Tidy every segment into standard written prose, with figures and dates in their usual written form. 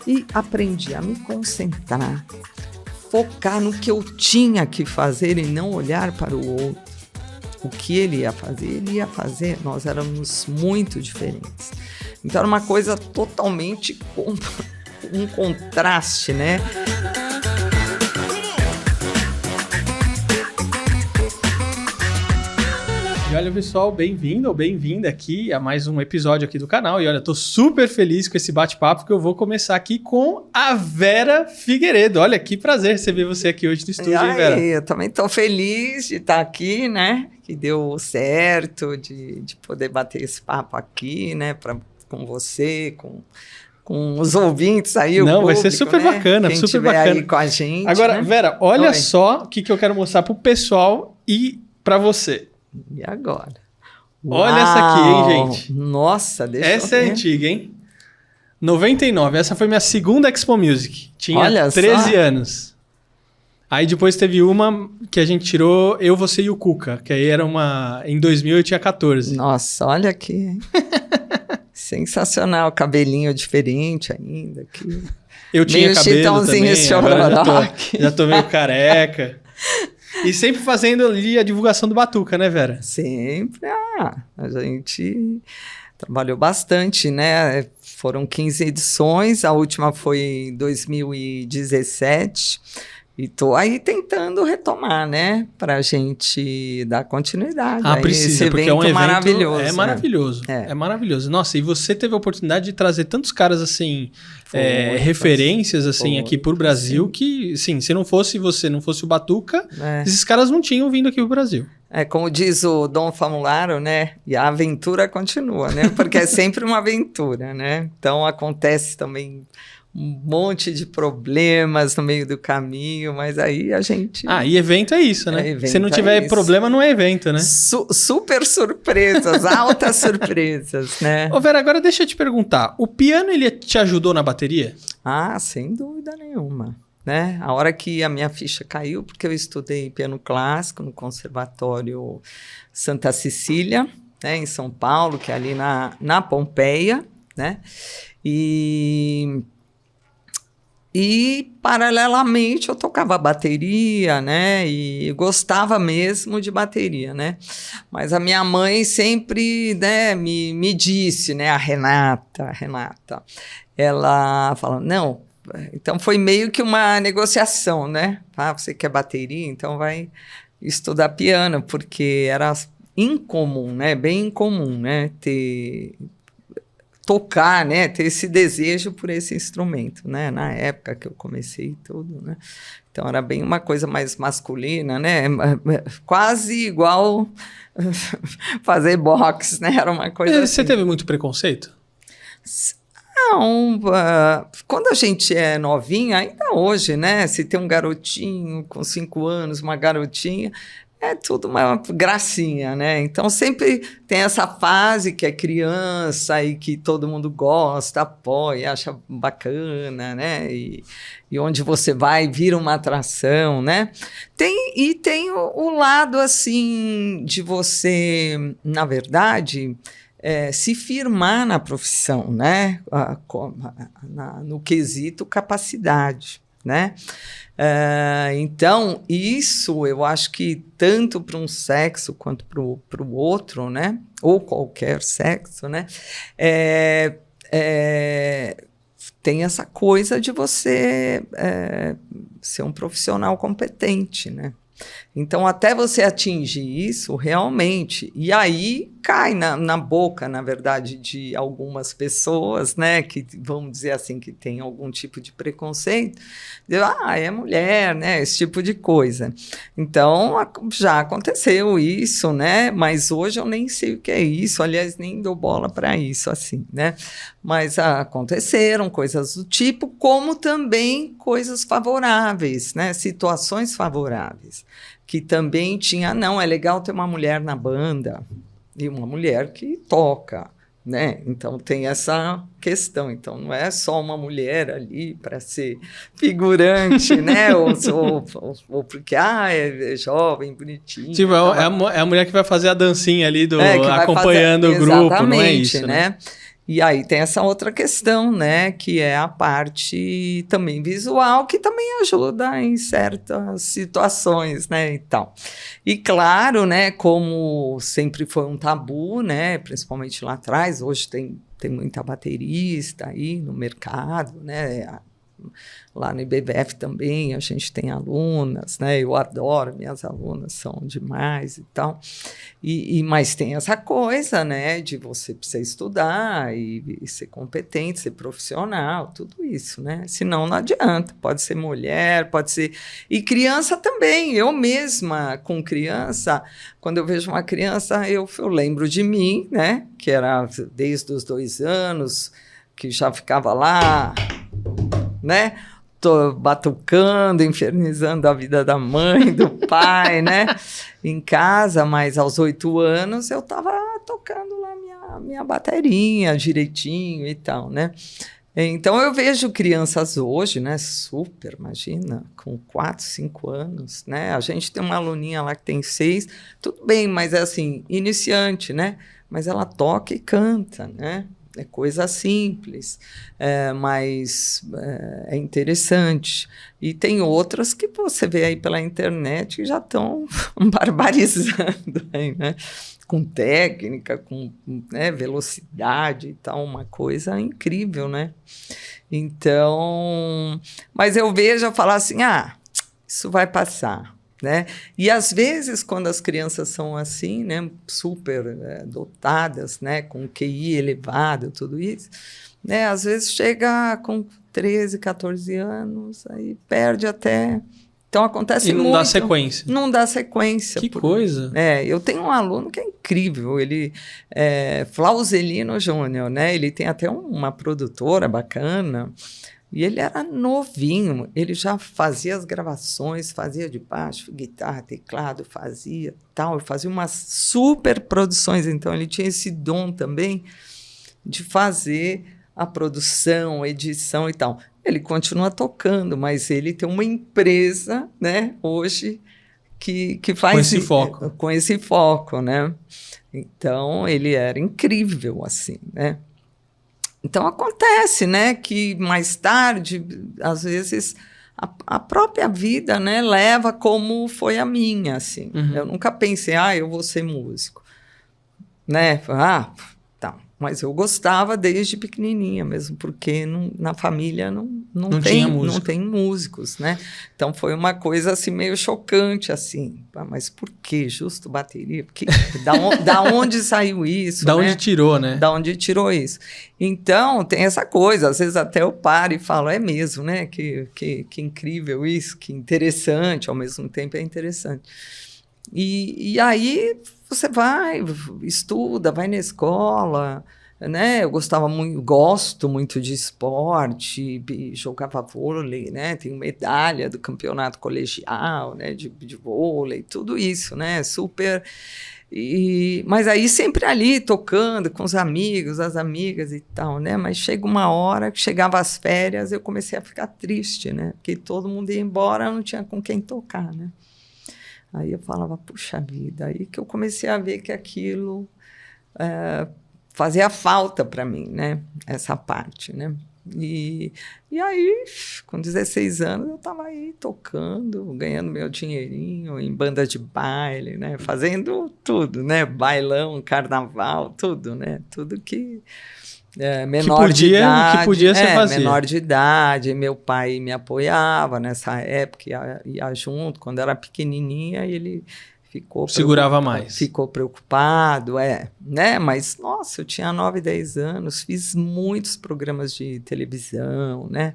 E aprendi a me concentrar, focar no que eu tinha que fazer e não olhar para o outro. O que ele ia fazer, nós éramos muito diferentes. Então era uma coisa totalmente um contraste, né? E olha, pessoal, bem-vindo ou bem-vinda aqui a mais um episódio aqui do canal. E olha, tô super feliz com esse bate-papo, porque eu vou começar aqui com a Vera Figueiredo. Olha, que prazer receber você aqui hoje no estúdio, hein, Vera? Eu também tô feliz de estar aqui, né? Que deu certo de poder bater esse papo aqui, né? Com você, com os ouvintes aí, o público, vai ser super bacana, quem super tiver bacana. Aí com a gente. Agora, né? Vera, olha só o que eu quero mostrar pro pessoal e pra você. E agora? Olha essa aqui, hein, gente? Nossa, deixa eu ver. Essa é antiga, hein? 99. Essa foi minha segunda Expo Music. Tinha Olha 13 só. anos. Aí depois teve uma que a gente tirou Eu, Você e o Cuca, que aí era uma... Em 2000 eu tinha 14. Nossa, olha aqui, hein? Sensacional, cabelinho diferente ainda aqui. Eu tinha meio cabelo Chitãozinho também, Chororó agora aqui. já tô meio careca. E sempre fazendo ali a divulgação do Batuca, né, Vera? Sempre. A gente trabalhou bastante, né? Foram 15 edições, a última foi em 2017. E tô aí tentando retomar, né? Pra gente dar continuidade. Precisa, esse porque é um evento maravilhoso. É maravilhoso. É. É maravilhoso. Nossa, e você teve a oportunidade de trazer tantos caras, assim, Foi, referências, assim, foi, aqui por Brasil, sim. que, sim, se não fosse você, não fosse o Batuca, É. esses caras não tinham vindo aqui pro Brasil. Como diz o Dom Famularo, né? E a aventura continua, né? Porque é sempre uma aventura, né? Então acontece também um monte de problemas no meio do caminho, mas aí a gente... E evento é isso, né? Evento Se não tiver isso. problema, não é evento, né? Super surpresas, altas surpresas, né? Ô, Vera, agora deixa eu te perguntar. O piano, ele te ajudou na bateria? Sem dúvida nenhuma. Né? A hora que a minha ficha caiu, porque eu estudei piano clássico no Conservatório Santa Cecília, né, em São Paulo, que é ali na Pompeia, né? E paralelamente eu tocava bateria, né? E gostava mesmo de bateria, né? Mas a minha mãe sempre, né, me disse, né? A Renata, ela falou, não. Então foi meio que uma negociação, né? Você quer bateria, então vai estudar piano, porque era incomum, né? Bem incomum, né? Tocar, né? Ter esse desejo por esse instrumento, né? Na época que eu comecei tudo, né? Então era bem uma coisa mais masculina, né? Quase igual fazer boxe, né? Era uma coisa Você assim. teve muito preconceito? Não, quando a gente é novinha, ainda hoje, né? Se tem um garotinho com 5 anos, uma garotinha, é tudo uma gracinha, né? Então sempre tem essa fase que é criança e que todo mundo gosta, apoia, acha bacana, né? E onde você vai, vira uma atração, né? Tem o lado, assim, de você, na verdade... se firmar na profissão, né? No quesito capacidade, né? Então, isso eu acho que tanto para um sexo quanto para o outro, né? Ou qualquer sexo, né? Tem essa coisa de você ser um profissional competente, né? Então, até você atingir isso, realmente, e aí cai na boca, na verdade, de algumas pessoas, né, que, vamos dizer assim, que tem algum tipo de preconceito, é mulher, né, esse tipo de coisa. Então, já aconteceu isso, né, mas hoje eu nem sei o que é isso, aliás, nem dou bola para isso, assim, né, mas aconteceram coisas do tipo, como também coisas favoráveis, né, situações favoráveis, que também tinha, não, é legal ter uma mulher na banda, e uma mulher que toca, né? Então tem essa questão. Então não é só uma mulher ali para ser figurante, né? ou porque é jovem, bonitinha. Tipo, então, é a mulher que vai fazer a dancinha ali que acompanhando o grupo, não é isso, né? E aí tem essa outra questão, né, que é a parte também visual, que também ajuda em certas situações, né, e tal. E claro, né, como sempre foi um tabu, né, principalmente lá atrás, hoje tem muita baterista aí no mercado, né, lá no IBVF também a gente tem alunas, né? Eu adoro, minhas alunas são demais e tal. Mas tem essa coisa, né? De você precisar estudar e ser competente, ser profissional, tudo isso, né? Senão não adianta. Pode ser mulher, pode ser... E criança também. Eu mesma, com criança, quando eu vejo uma criança, eu lembro de mim, né? Que era desde os 2 anos, que já ficava lá... né? Tô batucando, infernizando a vida da mãe, do pai, né? Em casa, mas aos 8 anos eu estava tocando lá minha bateria direitinho e tal, né? Então eu vejo crianças hoje, né? Super, imagina, com 4, 5 anos, né? A gente tem uma aluninha lá que tem 6, tudo bem, mas é assim, iniciante, né? Mas ela toca e canta, né? É coisa simples, mas é interessante. E tem outras que você vê aí pela internet que já estão barbarizando, aí, né? Com técnica, com né, velocidade e tal, uma coisa incrível, né? Então, mas eu vejo eu falar assim, isso vai passar. Né? E às vezes quando as crianças são assim, né, super dotadas, né, com QI elevado, tudo isso, né, às vezes chega com 13, 14 anos, aí perde até... Então acontece muito. E não dá sequência. Não dá sequência. Que coisa. Eu tenho um aluno que é incrível, ele é Flauzelino Júnior, né, ele tem até uma produtora bacana. E ele era novinho, ele já fazia as gravações, fazia de baixo, guitarra, teclado, fazia tal, fazia umas super produções. Então, ele tinha esse dom também de fazer a produção, a edição e tal. Ele continua tocando, mas ele tem uma empresa, né, hoje, que faz... Com esse foco, né? Então, ele era incrível, assim, né? Então, acontece, né, que mais tarde, às vezes, a própria vida, né, leva como foi a minha, assim. Uhum. Eu nunca pensei, eu vou ser músico, né? Tá. Mas eu gostava desde pequenininha mesmo, porque na família não tem músicos, né? Então, foi uma coisa, assim, meio chocante, assim. Mas por que justo bateria? Da onde saiu isso? Da onde tirou, né? Da onde tirou isso. Então, tem essa coisa. Às vezes até eu paro e falo, é mesmo, né? Que incrível isso, que interessante. Ao mesmo tempo é interessante. E aí você vai, estuda, vai na escola, né? Eu gosto muito de esporte, jogava vôlei, né? Tenho medalha do campeonato colegial, né? De vôlei, tudo isso, né? Super. Mas aí sempre ali tocando com os amigos, as amigas e tal, né? Mas chega uma hora que chegava as férias, eu comecei a ficar triste, né? Porque todo mundo ia embora, não tinha com quem tocar, né? Aí eu falava, puxa vida, aí que eu comecei a ver que aquilo fazia falta para mim, né? Essa parte, né? E aí, com 16 anos, eu estava aí tocando, ganhando meu dinheirinho em banda de baile, né? Fazendo tudo, né? Bailão, carnaval, tudo, né? Tudo que... menor de idade, que podia ser fazia. Menor de idade, meu pai me apoiava nessa época, ia junto, quando era pequenininha, ele segurava mais. Ficou preocupado, né? Mas, nossa, eu tinha 9, 10 anos, fiz muitos programas de televisão, né?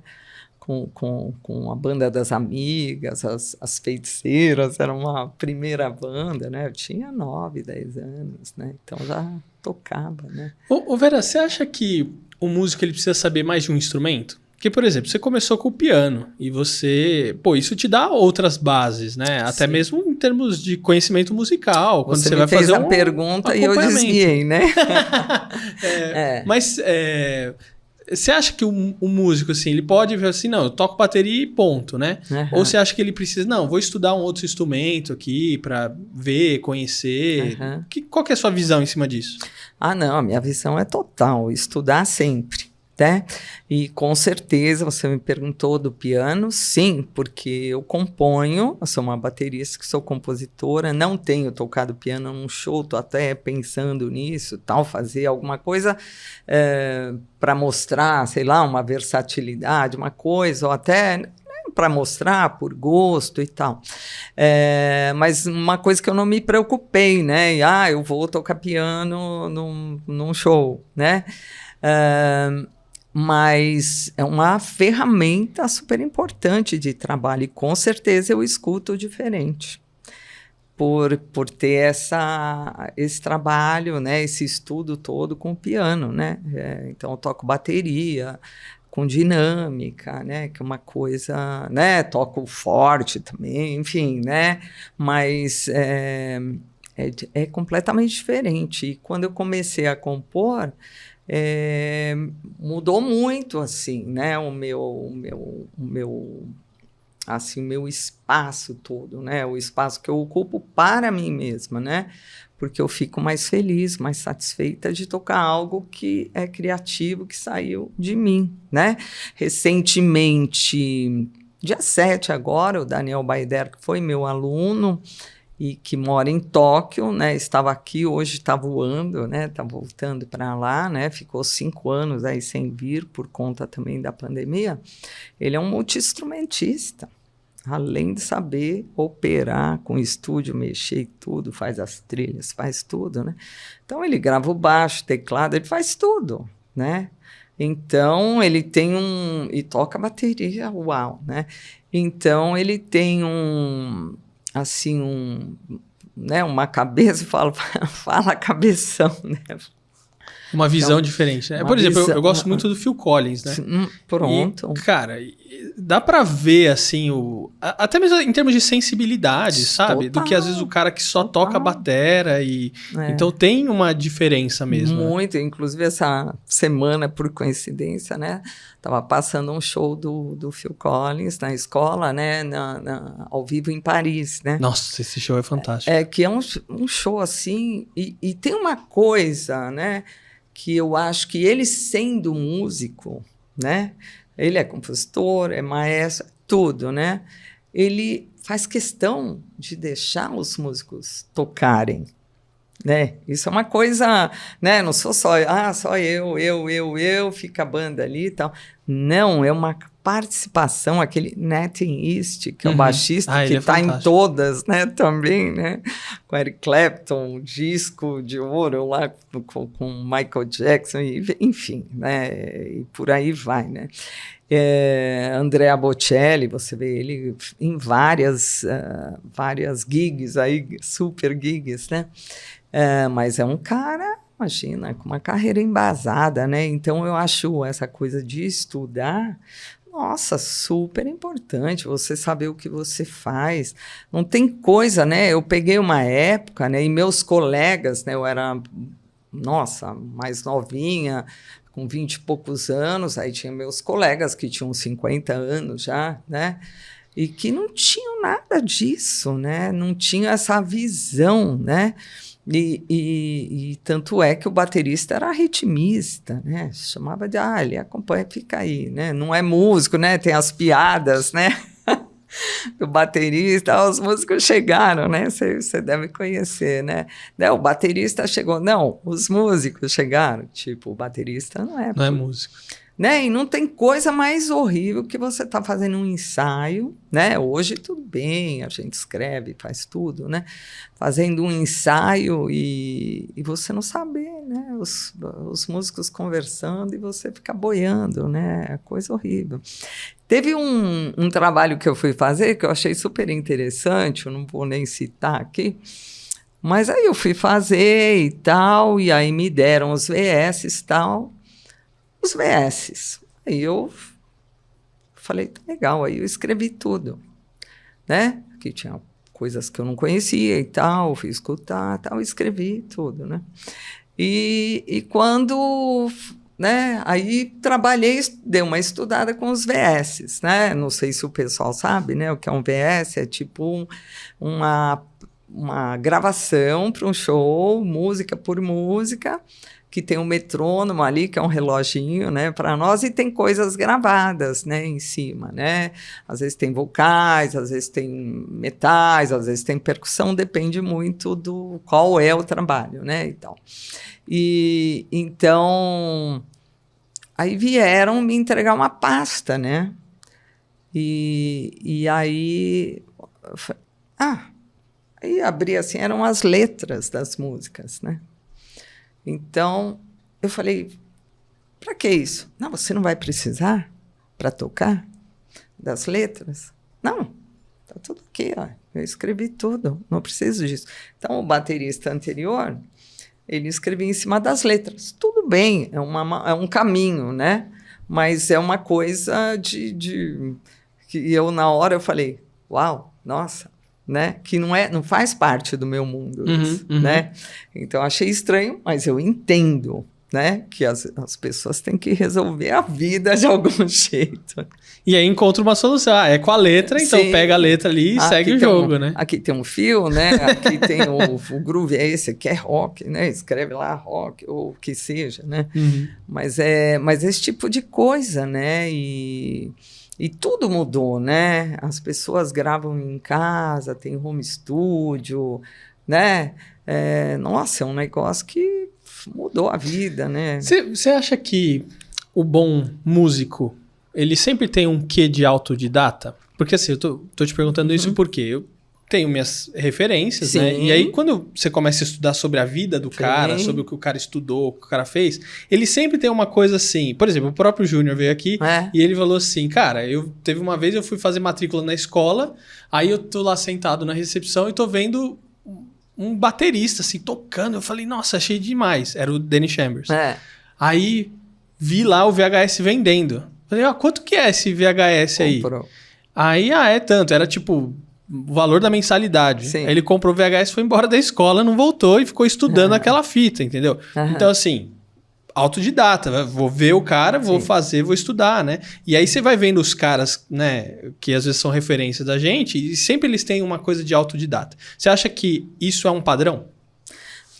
Com a banda das amigas, as feiticeiras, era uma primeira banda, né? Eu tinha 9, 10 anos, né? Então já tocava, né? Ô Vera, você acha que o músico ele precisa saber mais de um instrumento? Porque, por exemplo, você começou com o piano e você... isso te dá outras bases, né? Até Sim. mesmo em termos de conhecimento musical. Quando você vai fazer uma pergunta e eu desviei, né? Mas Você acha que o músico, assim, ele pode ver assim, não, eu toco bateria e ponto, né? Ou você acha que ele precisa, não, vou estudar um outro instrumento aqui pra ver, conhecer? Qual que é a sua visão em cima disso? Ah, não, a minha visão é total, estudar sempre, né? E com certeza, você me perguntou do piano, sim, porque eu componho, eu sou uma baterista que sou compositora, não tenho tocado piano num show, estou até pensando nisso, tal, fazer alguma coisa para mostrar, sei lá, uma versatilidade, uma coisa, ou até para mostrar por gosto e tal. Mas uma coisa que eu não me preocupei, né? Eu vou tocar piano num show, né? Mas é uma ferramenta super importante de trabalho e com certeza eu escuto diferente por ter esse trabalho, né, esse estudo todo com o piano, né? Então eu toco bateria com dinâmica, né, que é uma coisa, né, toco forte também, enfim, né, mas é completamente diferente. E quando eu comecei a compor, mudou muito, assim, né, o meu espaço todo, né, o espaço que eu ocupo para mim mesma, né, porque eu fico mais feliz, mais satisfeita de tocar algo que é criativo, que saiu de mim, né. Recentemente, dia 7 agora, o Daniel Baider, que foi meu aluno, e que mora em Tóquio, né? Estava aqui, hoje está voando, né? Está voltando para lá, né? Ficou 5 anos aí sem vir por conta também da pandemia. Ele é um multi-instrumentista, além de saber operar com estúdio, mexer e tudo, faz as trilhas, faz tudo, né? Então ele grava o baixo, teclado, ele faz tudo, né? Então ele tem e toca bateria, uau, né? Então ele tem né, uma cabeça, fala cabeção, né? Uma visão diferente, né? Por exemplo, eu gosto muito do Phil Collins, né? Pronto. E, cara, dá pra ver, assim, até mesmo em termos de sensibilidade, sabe? Total. Do que às vezes o cara que só toca batera e... Então tem uma diferença mesmo, muito, né? Inclusive essa semana, por coincidência, né? Tava passando um show do Phil Collins na escola, né? Ao vivo em Paris, né? Nossa, esse show é fantástico. Que é um show assim... E tem uma coisa, né? Que eu acho que ele sendo músico, né? Ele é compositor, é maestro, tudo, né? Ele faz questão de deixar os músicos tocarem, né? Isso é uma coisa, né? Não sou só eu, fica a banda ali e tal. Não, é uma participação, aquele Nathan East, que é o baixista, que está em todas, né, também, né, com Eric Clapton, disco de ouro lá com Michael Jackson, enfim, né, e por aí vai, né. Andrea Bocelli, você vê ele em várias gigs aí, super gigs, né, mas é um cara, imagina, com uma carreira embasada, né, então eu acho essa coisa de estudar, nossa, super importante você saber o que você faz. Não tem coisa, né? Eu peguei uma época, né? E meus colegas, né? Eu era, nossa, mais novinha, com 20 e poucos anos. Aí tinha meus colegas que tinham 50 anos já, né? E que não tinham nada disso, né? Não tinham essa visão, né? E tanto é que o baterista era ritmista, né? Chamava de, ele acompanha, fica aí, né? Não é músico, né? Tem as piadas, né? Do baterista, os músicos chegaram, né? Você deve conhecer, né? O baterista chegou, não, os músicos chegaram. Tipo, o baterista não é músico. Né? E não tem coisa mais horrível que você tá fazendo um ensaio, né? Hoje tudo bem, a gente escreve, faz tudo, né? Fazendo um ensaio e você não saber, né? Os músicos conversando e você fica boiando, né? É coisa horrível. Teve um trabalho que eu fui fazer que eu achei super interessante, eu não vou nem citar aqui, mas aí eu fui fazer e tal, e aí me deram os VS e tal, os VS. Aí eu falei, tá legal, aí eu escrevi tudo, né? Que tinha coisas que eu não conhecia e tal, fui escutar, tal, escrevi tudo, né? E quando né? Aí trabalhei, dei uma estudada com os VS, né? Não sei se o pessoal sabe, né? O que é um VS, é tipo uma gravação para um show, música por música, que tem um metrônomo ali, que é um reloginho, né, para nós, e tem coisas gravadas, né, em cima, né? Às vezes tem vocais, às vezes tem metais, às vezes tem percussão, depende muito do qual é o trabalho, né, e tal. E então aí vieram me entregar uma pasta, né? E aí aí abri assim, eram as letras das músicas, né? Então, eu falei, para que isso? Não, você não vai precisar para tocar das letras? Não, tá tudo aqui, ó. Eu escrevi tudo, não preciso disso. Então, o baterista anterior, ele escrevia em cima das letras. Tudo bem, é um caminho, né? Mas é uma coisa que eu, na hora, eu falei, uau, nossa, né? Que não faz parte do meu mundo, isso, né? Então, achei estranho, mas eu entendo, né? Que as pessoas têm que resolver a vida de algum jeito. E aí encontra uma solução. É com a letra, então Sim. pega a letra ali e segue o jogo, né? Aqui tem um fio, né? Aqui tem o groove, é esse aqui é rock, né? Escreve lá rock, ou o que seja, né? Mas esse tipo de coisa, né? E tudo mudou, né? As pessoas gravam em casa, tem home studio, né? Nossa, é um negócio que mudou a vida, né? Você acha que o bom músico, ele sempre tem um quê de autodidata? Porque assim, eu tô te perguntando isso porque eu tenho minhas referências, Sim. né? E aí, quando você começa a estudar sobre a vida do cara, sobre o que o cara estudou, o que o cara fez, ele sempre tem uma coisa assim. Por exemplo, o próprio Júnior veio aqui e ele falou assim, cara, teve uma vez eu fui fazer matrícula na escola, aí eu tô lá sentado na recepção e tô vendo um baterista, assim, tocando. Eu falei, nossa, achei demais. Era o Danny Chambers. Aí, vi lá o VHS vendendo. Falei, quanto que é esse VHS aí? Comprou. Aí, é tanto. Era tipo o valor da mensalidade. Sim. Aí ele comprou o VHS, foi embora da escola, não voltou e ficou estudando aquela fita, entendeu? Então, assim, autodidata. Vou ver o cara, vou fazer, vou estudar, né? E aí você vai vendo os caras, né, que às vezes são referências da gente, e sempre eles têm uma coisa de autodidata. Você acha que isso é um padrão?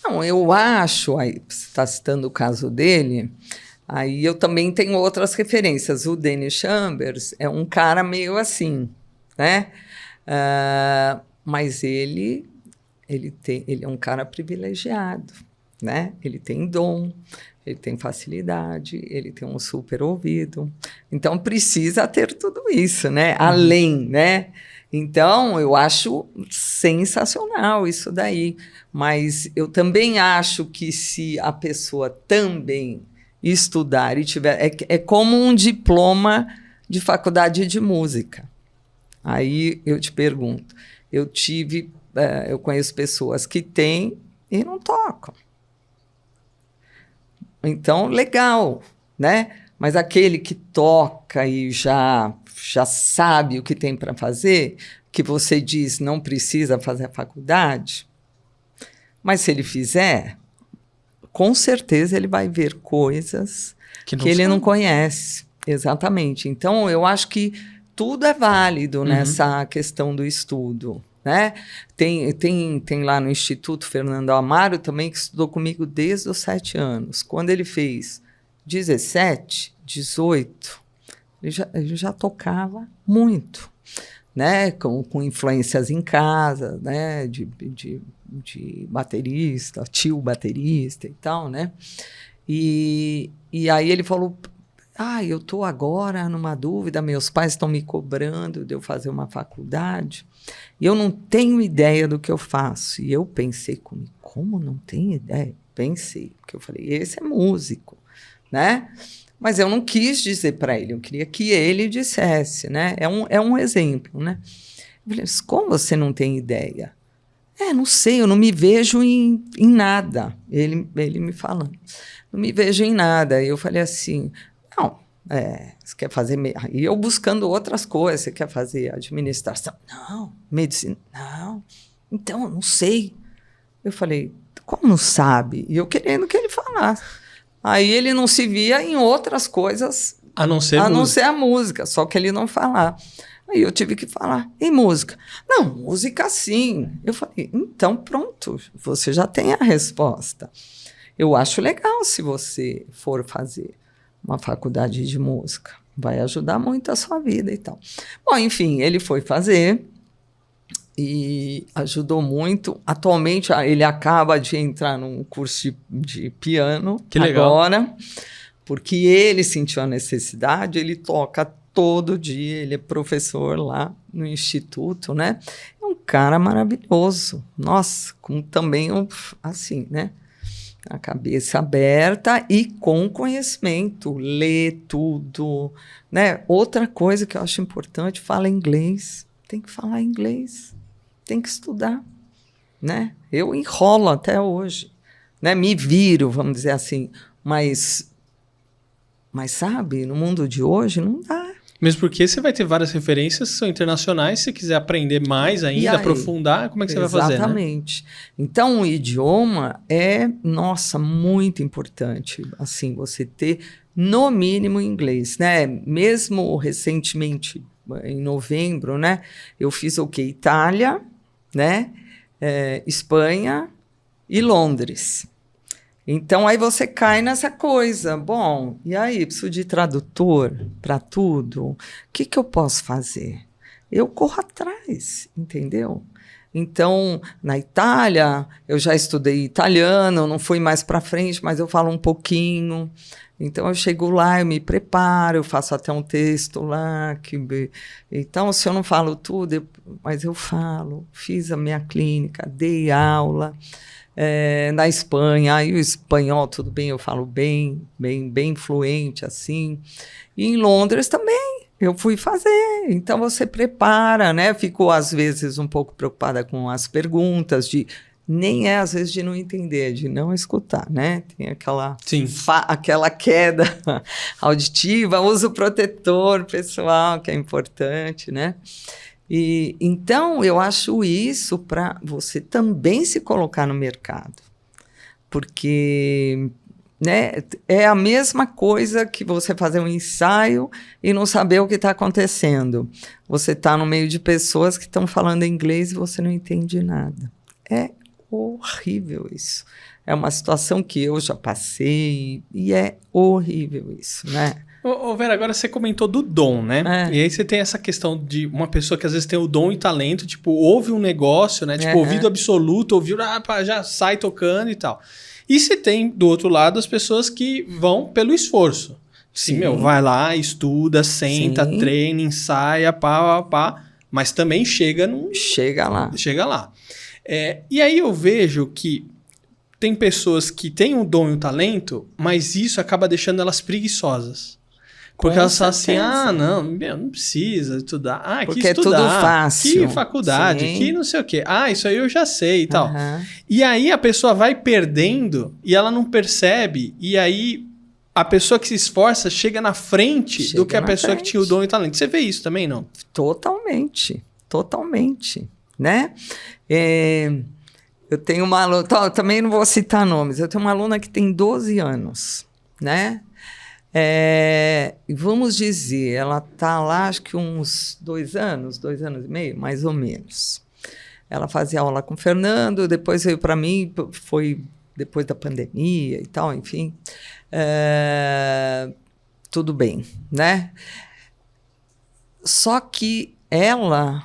Não, eu acho, aí você está citando o caso dele, aí eu também tenho outras referências. O Danny Chambers é um cara meio assim, né? Mas ele é um cara privilegiado, né? Ele tem dom, ele tem facilidade, ele tem um super ouvido. Então, precisa ter tudo isso, né? Além, né? Então, eu acho sensacional isso daí. Mas eu também acho que se a pessoa também estudar e tiver... É como um diploma de faculdade de música. Aí eu te pergunto, eu conheço pessoas que têm e não tocam. Então, legal, né? Mas aquele que toca e já sabe o que tem para fazer, que você diz não precisa fazer a faculdade, mas se ele fizer, com certeza ele vai ver coisas que ele não conhece. Exatamente. Então, eu acho que tudo é válido nessa questão do estudo, né? Tem lá no Instituto Fernando Amaro também, que estudou comigo desde os 7 anos. Quando ele fez 17, 18, ele já tocava muito, né? Com influências em casa, né? De baterista, tio baterista e tal, né? E aí ele falou... eu estou agora numa dúvida, meus pais estão me cobrando de eu fazer uma faculdade e eu não tenho ideia do que eu faço. E eu pensei comigo, como não tenho ideia? Pensei, porque eu falei, esse é músico, né? Mas eu não quis dizer para ele, eu queria que ele dissesse, né? É um exemplo, né? Eu falei, mas como você não tem ideia? Não sei, eu não me vejo em nada. Ele me falando, não me vejo em nada. E eu falei assim... Não, você quer fazer... E eu buscando outras coisas. Você quer fazer administração? Não. Medicina? Não. Então, eu não sei. Eu falei, como não sabe? E eu querendo que ele falasse. Aí ele não se via em outras coisas A não ser a não música. ser a música, só que ele não falava. Aí eu tive que falar, e música? Não, música sim. Eu falei, então pronto, você já tem a resposta. Eu acho legal se você for fazer uma faculdade de música. Vai ajudar muito a sua vida e tal. Bom, enfim, ele foi fazer e ajudou muito. Atualmente, ele acaba de entrar num curso de piano Que legal. agora, porque ele sentiu a necessidade, ele toca todo dia, ele é professor lá no instituto, né? É um cara maravilhoso. Nossa, com também, assim, né? A cabeça aberta e com conhecimento, lê tudo, né? Outra coisa que eu acho importante, fala inglês. Tem que falar inglês, tem que estudar, né? Eu enrolo até hoje, né? Me viro, vamos dizer assim, mas sabe, no mundo de hoje não dá. Mesmo porque você vai ter várias referências que são internacionais, se você quiser aprender mais E ainda, aí? aprofundar, como é que você vai fazer, né? Exatamente. Então, o idioma é, nossa, muito importante, assim, você ter, no mínimo, inglês, né? Mesmo recentemente, em novembro, né? Eu fiz o quê? Itália, né? Espanha e Londres. Então, aí você cai nessa coisa. Bom, e aí, preciso de tradutor para tudo? O que eu posso fazer? Eu corro atrás, entendeu? Então, na Itália, eu já estudei italiano, não fui mais para frente, mas eu falo um pouquinho. Então, eu chego lá, eu me preparo, eu faço até um texto lá. Então, se eu não falo tudo, mas eu falo. Fiz a minha clínica, dei aula. Na Espanha, aí o espanhol, tudo bem, eu falo bem fluente, assim. E em Londres também, eu fui fazer. Então, você prepara, né? Fico, às vezes, um pouco preocupada com as perguntas, nem às vezes, de não entender, de não escutar, né? Tem aquela queda auditiva, uso protetor pessoal, que é importante, né? E, então, eu acho isso para você também se colocar no mercado. Porque, né, é a mesma coisa que você fazer um ensaio e não saber o que está acontecendo. Você está no meio de pessoas que estão falando inglês e você não entende nada. É horrível isso. É uma situação que eu já passei e é horrível isso, né? Ô, Vera, agora você comentou do dom, né? E aí você tem essa questão de uma pessoa que às vezes tem o dom e talento, tipo, ouve um negócio, né? Tipo, ouvido absoluto, ouviu, já sai tocando e tal. E você tem, do outro lado, as pessoas que vão pelo esforço. Sim, vai lá, estuda, senta, treina, ensaia, pá, mas também chega lá. Chega lá. E aí eu vejo que tem pessoas que têm o dom e o talento, mas isso acaba deixando elas preguiçosas. Porque elas falam assim, não precisa estudar. Porque é tudo fácil. Que faculdade, que não sei o quê. Isso aí eu já sei e tal. E aí a pessoa vai perdendo e ela não percebe. E aí a pessoa que se esforça chega na frente do que a pessoa que tinha o dom e o talento. Você vê isso também, não? Totalmente, né? Eu tenho uma aluna, também não vou citar nomes, eu tenho uma aluna que tem 12 anos, né? Vamos dizer, ela está lá, acho que uns 2 anos e meio, mais ou menos. Ela fazia aula com o Fernando, depois veio para mim, foi depois da pandemia e tal, enfim. Tudo bem, né? Só que ela,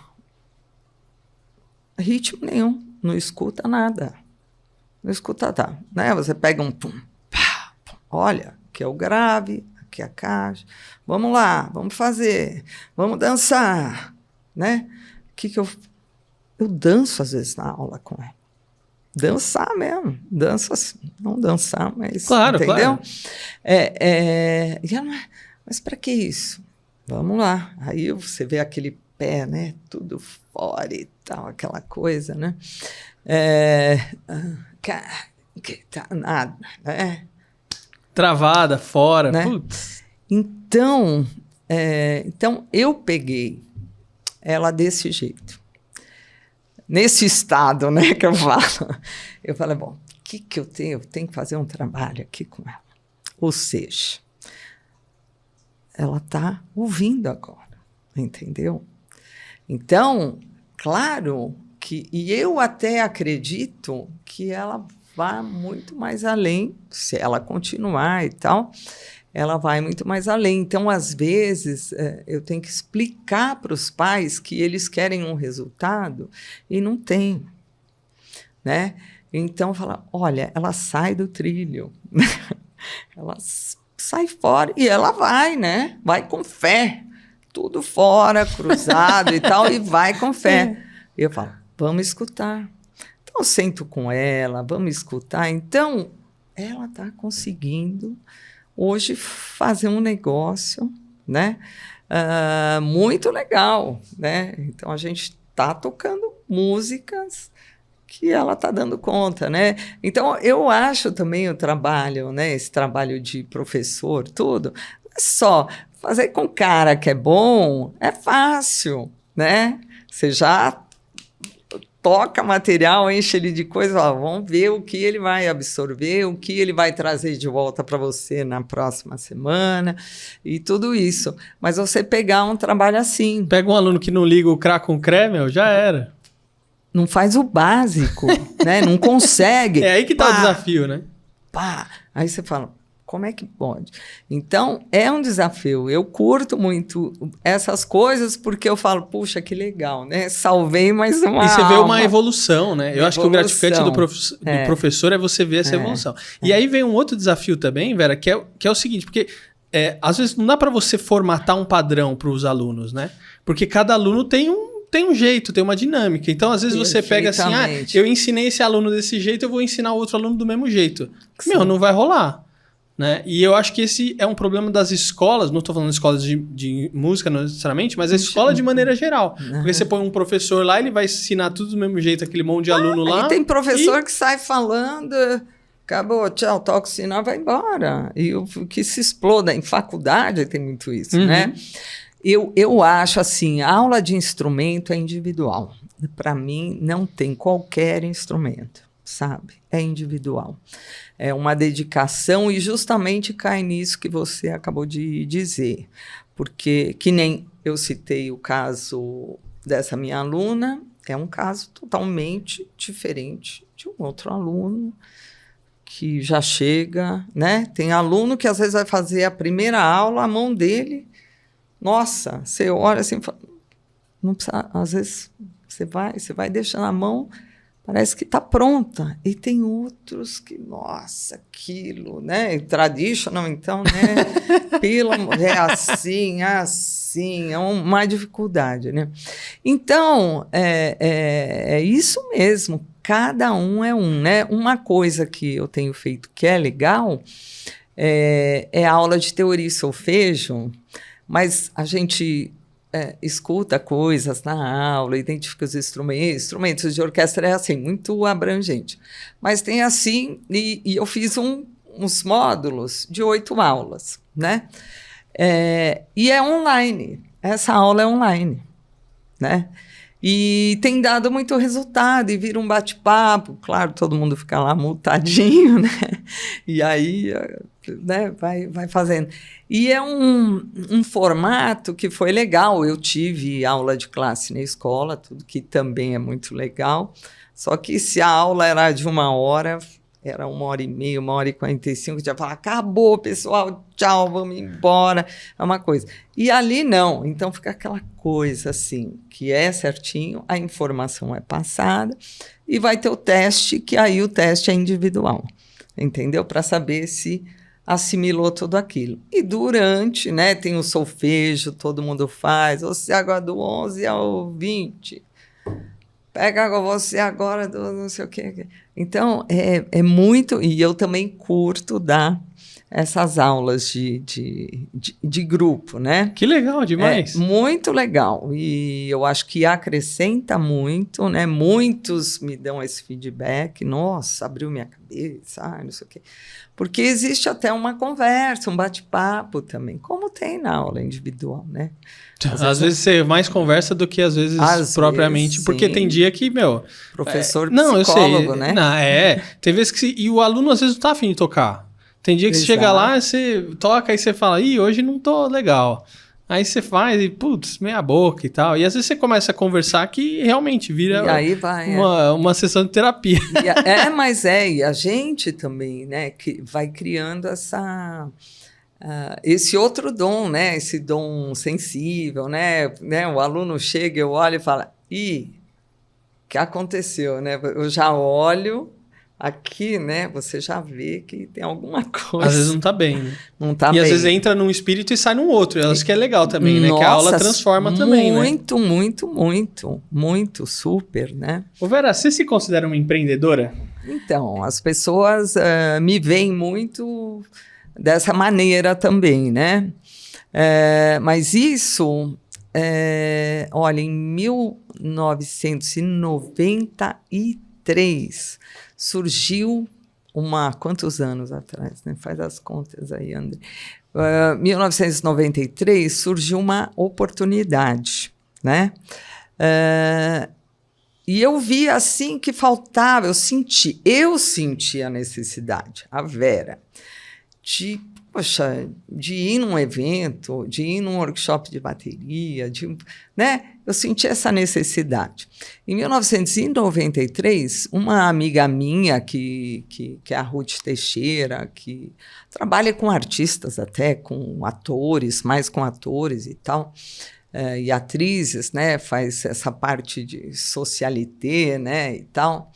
ritmo nenhum, não escuta nada. Não escuta, né? Você pega um pum, pá, pum, olha, que é o grave, aqui é a caixa. Vamos lá, vamos fazer, vamos dançar, né? Que eu danço às vezes na aula com ela. Dançar mesmo, danço assim, não dançar, mas claro, entendeu? Claro. E ela, mas para que isso? Vamos lá. Aí você vê aquele pé, né? Tudo fora e tal, aquela coisa, né? Nada, né? Travada, fora, né? Putz. Então, eu peguei ela desse jeito. Nesse estado, né, que eu falo. Eu falei, bom, o que eu tenho? Eu tenho que fazer um trabalho aqui com ela. Ou seja, ela está ouvindo agora, entendeu? Então, claro que... E eu até acredito que ela vá muito mais além, se ela continuar e tal, ela vai muito mais além. Então, às vezes, eu tenho que explicar para os pais que eles querem um resultado e não tem, né? Então, falar, olha, ela sai do trilho, ela sai fora e ela vai, né? Vai com fé, tudo fora, cruzado e tal, e vai com fé. Eu falo, vamos escutar. Então, eu sento com ela, vamos escutar. Então, ela está conseguindo hoje fazer um negócio, né? Muito legal, né? Então, a gente está tocando músicas que ela está dando conta, né? Então, eu acho também o trabalho, né? Esse trabalho de professor, tudo, não é só fazer com cara que é bom, é fácil, né? Você já toca material, enche ele de coisa, ó, vamos ver o que ele vai absorver, o que ele vai trazer de volta para você na próxima semana e tudo isso. Mas você pegar um trabalho assim... Pega um aluno que não liga o CRA com CRE, meu, já era. Não faz o básico, né? Não consegue. É aí que está o desafio, né? Pá! Aí você fala, como é que pode? Então, é um desafio. Eu curto muito essas coisas porque eu falo, puxa, que legal, né? Salvei mais uma E você vê alma. uma evolução, né? Eu acho que o gratificante do professor é você ver essa evolução. E aí vem um outro desafio também, Vera, que é o seguinte, porque às vezes não dá para você formatar um padrão para os alunos, né? Porque cada aluno tem um jeito, tem uma dinâmica. Então, às vezes você pega assim, eu ensinei esse aluno desse jeito, eu vou ensinar o outro aluno do mesmo jeito. Sim. Meu, não vai rolar. Né? E eu acho que esse é um problema das escolas, não estou falando de escolas de música necessariamente, mas a escola de maneira geral. Porque você põe um professor lá, ele vai ensinar tudo do mesmo jeito, aquele monte de aluno lá. E tem professor que sai falando, acabou, tchau, toca o sinal, vai embora. E o que se exploda em faculdade tem muito isso, né? Eu acho assim, a aula de instrumento é individual. Para mim, não tem qualquer instrumento, sabe? É individual. É uma dedicação e justamente cai nisso que você acabou de dizer. Porque, que nem eu citei o caso dessa minha aluna, é um caso totalmente diferente de um outro aluno que já chega, né? Tem aluno que às vezes vai fazer a primeira aula, a mão dele, nossa, você olha assim, não precisa, às vezes você vai deixando a mão, parece que está pronta. E tem outros que, nossa, aquilo, né? Traditional, então, né? É uma dificuldade, né? Então, é isso mesmo. Cada um é um, né? Uma coisa que eu tenho feito que é legal é a aula de teoria e solfejo, mas a gente escuta coisas na aula, identifica os instrumentos de orquestra, é assim, muito abrangente. Mas tem assim, e eu fiz uns módulos de 8 aulas, né? E é online, essa aula é online, né? E tem dado muito resultado, e vira um bate-papo, claro, todo mundo fica lá multadinho, né? E aí, né, vai fazendo. E é um formato que foi legal. Eu tive aula de classe na escola, tudo que também é muito legal. Só que se a aula era de 1 hora, era 1h30, 1h45, já falava, acabou, pessoal, tchau, vamos embora. É uma coisa. E ali não. Então fica aquela coisa assim, que é certinho, a informação é passada e vai ter o teste, que aí o teste é individual. Entendeu? Para saber se assimilou tudo aquilo. E durante, né, tem o solfejo, todo mundo faz, você agora do 11 ao 20, pega você agora do não sei o quê. Então, é muito, e eu também curto dar essas aulas de grupo, né? Que legal, demais. Muito legal, e eu acho que acrescenta muito, né? Muitos me dão esse feedback, nossa, abriu minha cabeça, não sei o quê. Porque existe até uma conversa, um bate-papo também, como tem na aula individual, né? Às vezes você mais conversa do que às vezes propriamente, vezes, porque tem dia que, meu... Professor psicólogo, né? Não, tem vezes que... E o aluno às vezes não tá afim de tocar. Tem dia que você chega Exato. lá, você toca e você fala, ih, hoje não tô legal. Aí você faz e, putz, meia boca e tal. E às vezes você começa a conversar que realmente E vira aí vai. uma sessão de terapia. Mas e a gente também, né, que vai criando esse outro dom, né, esse dom sensível, né, o aluno chega, eu olho e fala, ih, o que aconteceu, né? Eu já olho aqui, né, você já vê que tem alguma coisa. Às vezes não tá bem, né? Não tá E bem. às vezes entra num espírito e sai num outro. Eu acho que é legal também, né? Que a aula transforma também, né? Muito, super, né? Ô Vera, você se considera uma empreendedora? Então, as pessoas me veem muito dessa maneira também, né? Mas isso, olha, em 1993 surgiu quantos anos atrás, né? Faz as contas aí, André. 1993 surgiu uma oportunidade, né? E eu vi assim que faltava, eu senti a necessidade, a Vera, de ir num evento, de ir num workshop de bateria, né? Eu senti essa necessidade. Em 1993, uma amiga minha, que é a Ruth Teixeira, que trabalha com artistas até, com atores, mais com atores e tal, e atrizes, né? Faz essa parte de socialité, né? E tal.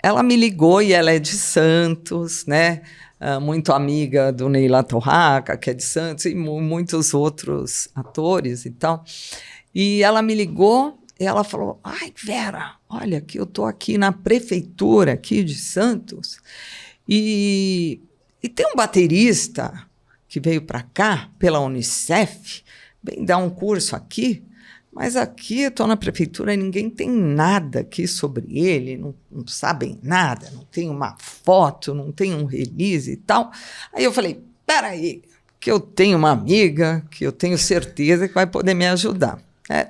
Ela me ligou e ela é de Santos, né? Muito amiga do Neila Torraca, que é de Santos, e muitos outros atores e tal. E ela me ligou e ela falou, ai, Vera, olha, que eu estou aqui na prefeitura aqui de Santos e tem um baterista que veio para cá, pela Unicef, vem dar um curso aqui, mas aqui eu estou na prefeitura e ninguém tem nada aqui sobre ele, não sabem nada, não tem uma foto, não tem um release e tal. Aí eu falei, peraí, que eu tenho uma amiga que eu tenho certeza que vai poder me ajudar.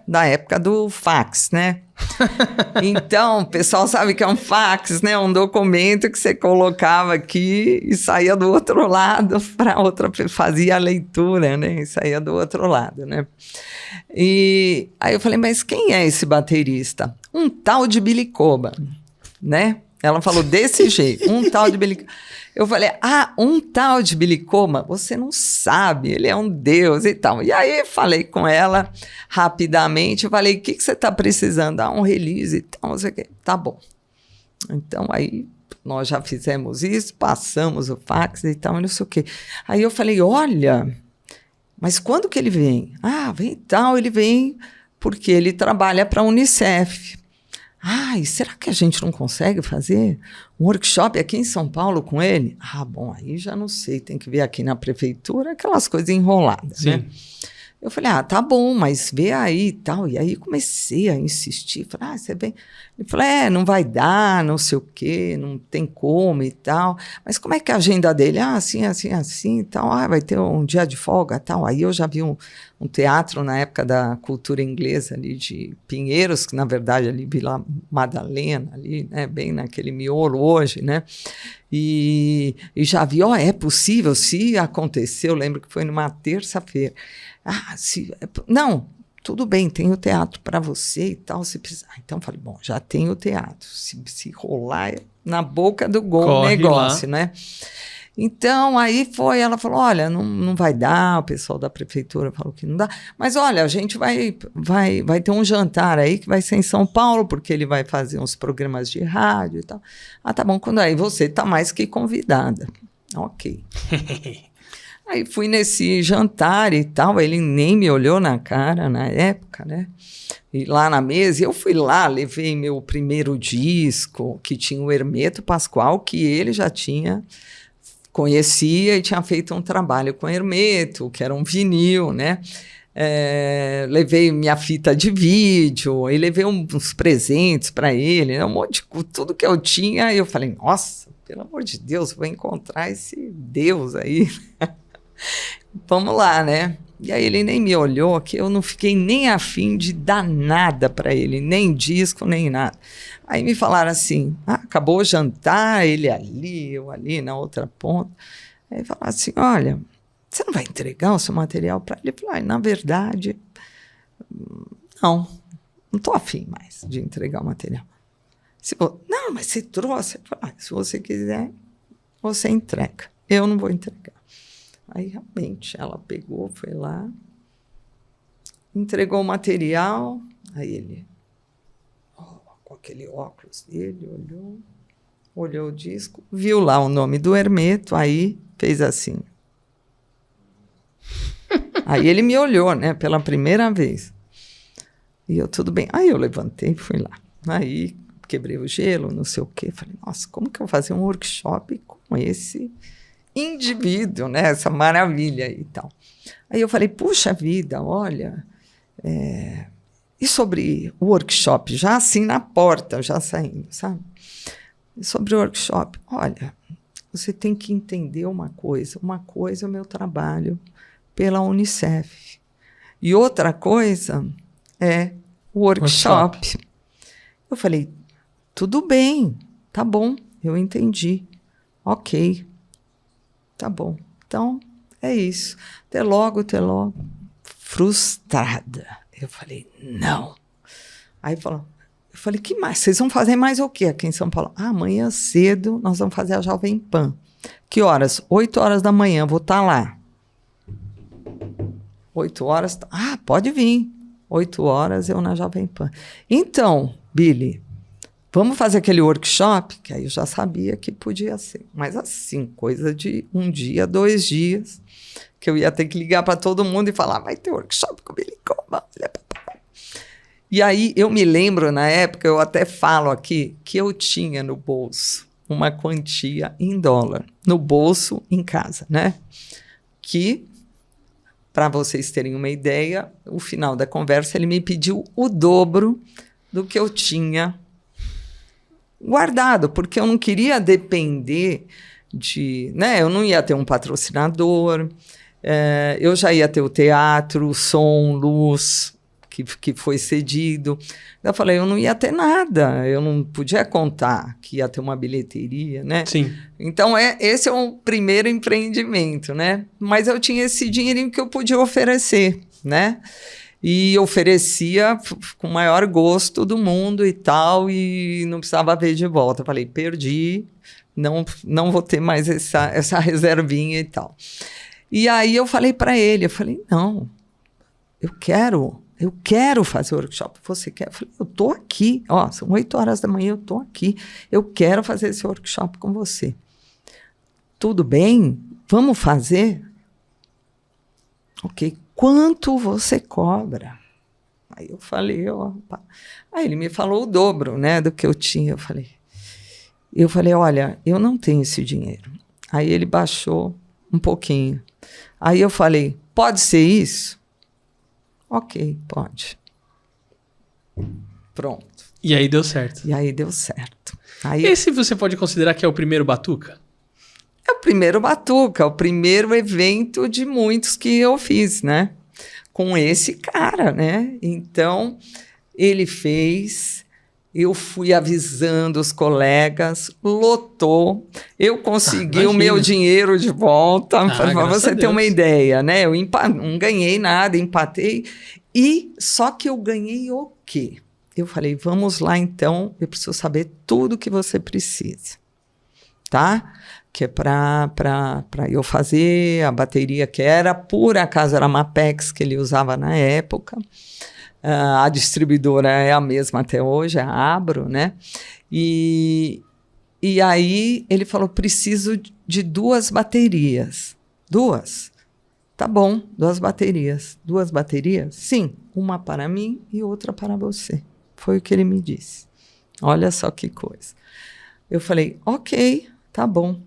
Da época do fax, né? Então, o pessoal sabe que é um fax, né? Um documento que você colocava aqui e saía do outro lado para outra, fazia a leitura, né? E saía do outro lado, né? E aí eu falei, mas quem é esse baterista? Um tal de Billy Coban, né? Ela falou desse jeito, um tal de Billy Coban. Eu falei, um tal de Billy Coban, você não sabe, ele é um deus e tal. E aí falei com ela rapidamente, falei, o que você está precisando? Um release e tal, não sei o quê. Tá bom. Então aí nós já fizemos isso, passamos o fax e tal, não sei o quê. Aí eu falei, olha, mas quando que ele vem? Vem tal, ele vem porque ele trabalha para a Unicef. E será que a gente não consegue fazer um workshop aqui em São Paulo com ele? Bom, aí já não sei, tem que ver aqui na prefeitura, aquelas coisas enroladas, Sim. né? Eu falei, tá bom, mas vê aí e tal. E aí comecei a insistir, falei, você vem? Ele falou, não vai dar, não sei o quê, não tem como e tal. Mas como é que é a agenda dele? Assim e tal. Vai ter um dia de folga e tal. Aí eu já vi um teatro na época da cultura inglesa ali de Pinheiros, que na verdade ali Vila Madalena, ali, né, bem naquele miolo hoje, né? E já vi, é possível, se acontecer, eu lembro que foi numa terça-feira. Não, tudo bem, tem o teatro para você e tal, se precisar. Então, falei, bom, já tem o teatro, se rolar é na boca do gol o negócio, né? Então, aí ela falou, olha, não vai dar, o pessoal da prefeitura falou que não dá, mas olha, a gente vai ter um jantar aí que vai ser em São Paulo, porque ele vai fazer uns programas de rádio e tal. Tá bom, quando aí você tá mais que convidada. Ok. Aí fui nesse jantar e tal, ele nem me olhou na cara na época, né? E lá na mesa, eu fui lá, levei meu primeiro disco, que tinha o Hermeto Pascoal, que ele já conhecia e tinha feito um trabalho com Hermeto, que era um vinil, né? Levei minha fita de vídeo, e levei uns presentes para ele, né? Um monte de tudo que eu tinha, e eu falei, nossa, pelo amor de Deus, vou encontrar esse Deus aí. Vamos lá, né? E aí ele nem me olhou, que eu não fiquei nem afim de dar nada para ele, nem disco, nem nada. Aí me falaram assim, acabou o jantar, ele ali, eu ali na outra ponta. Aí falaram assim, olha, você não vai entregar o seu material para ele? Eu falei, na verdade, não estou afim mais de entregar o material. Não, mas você trouxe. Eu falei, se você quiser, você entrega. Eu não vou entregar. Aí, realmente, ela pegou, foi lá, entregou o material. Aí ele, com aquele óculos dele, olhou o disco, viu lá o nome do Hermeto, aí fez assim. Aí ele me olhou, né, pela primeira vez. E eu, tudo bem. Aí eu levantei e fui lá. Aí quebrei o gelo, não sei o quê. Falei, nossa, como que eu vou fazer um workshop com esse indivíduo, né? Essa maravilha e tal. Aí eu falei, puxa vida, olha, e sobre o workshop? Já assim na porta, já saindo, sabe? E sobre o workshop, olha, você tem que entender uma coisa é o meu trabalho pela Unicef. E outra coisa é o workshop. Eu falei, tudo bem, tá bom, eu entendi. Ok, tá bom. Então, é isso. Até logo, até logo. Frustrada. Eu falei, não. Aí eu falei, que mais? Vocês vão fazer mais o quê aqui em São Paulo? Amanhã cedo nós vamos fazer a Jovem Pan. Que horas? 8 horas da manhã, vou estar lá. 8 horas, pode vir. 8 horas eu na Jovem Pan. Então, Billy, vamos fazer aquele workshop? Que aí eu já sabia que podia ser. Mas assim, coisa de 1 dia, 2 dias, que eu ia ter que ligar para todo mundo e falar, vai ter workshop com o Billy Coban. E aí eu me lembro, na época, eu até falo aqui, que eu tinha no bolso uma quantia em dólar. No bolso, em casa, né? Que, para vocês terem uma ideia, no final da conversa, ele me pediu o dobro do que eu tinha guardado, porque eu não queria depender de... né? Eu não ia ter um patrocinador, eu já ia ter o teatro, o som, luz, que foi cedido. Eu falei, eu não ia ter nada, eu não podia contar que ia ter uma bilheteria, né? Sim. Então, esse é o primeiro empreendimento, né? Mas eu tinha esse dinheirinho que eu podia oferecer, né? E oferecia com o maior gosto do mundo e tal, e não precisava ver de volta. Eu falei, perdi, não vou ter mais essa reservinha e tal. E aí eu falei para ele, não, eu quero fazer o workshop. Você quer? Eu falei, eu estou aqui, são 8 horas da manhã, eu estou aqui, eu quero fazer esse workshop com você. Tudo bem? Vamos fazer? Ok. Quanto você cobra? Aí eu falei, Aí ele me falou o dobro, né, do que eu tinha. Eu falei, olha, eu não tenho esse dinheiro. Aí ele baixou um pouquinho. Aí eu falei, pode ser isso? Ok, pode. Pronto. E aí deu certo. Aí, esse você pode considerar que é o primeiro Batuca? É o primeiro Batuca, o primeiro evento de muitos que eu fiz, né? Com esse cara, né? Então, ele fez, eu fui avisando os colegas, lotou, eu consegui o meu dinheiro de volta, para você ter uma ideia, né? Eu não ganhei nada, empatei, só que eu ganhei o quê? Eu falei, vamos lá então, eu preciso saber tudo que você precisa, tá? Que é para eu fazer a bateria, que por acaso era a Mapex que ele usava na época. A distribuidora é a mesma até hoje, é a Abro, né? E aí ele falou, preciso de 2 baterias. 2? Tá bom, 2 baterias. 2 baterias? Sim, uma para mim e outra para você. Foi o que ele me disse. Olha só que coisa. Eu falei, ok, tá bom.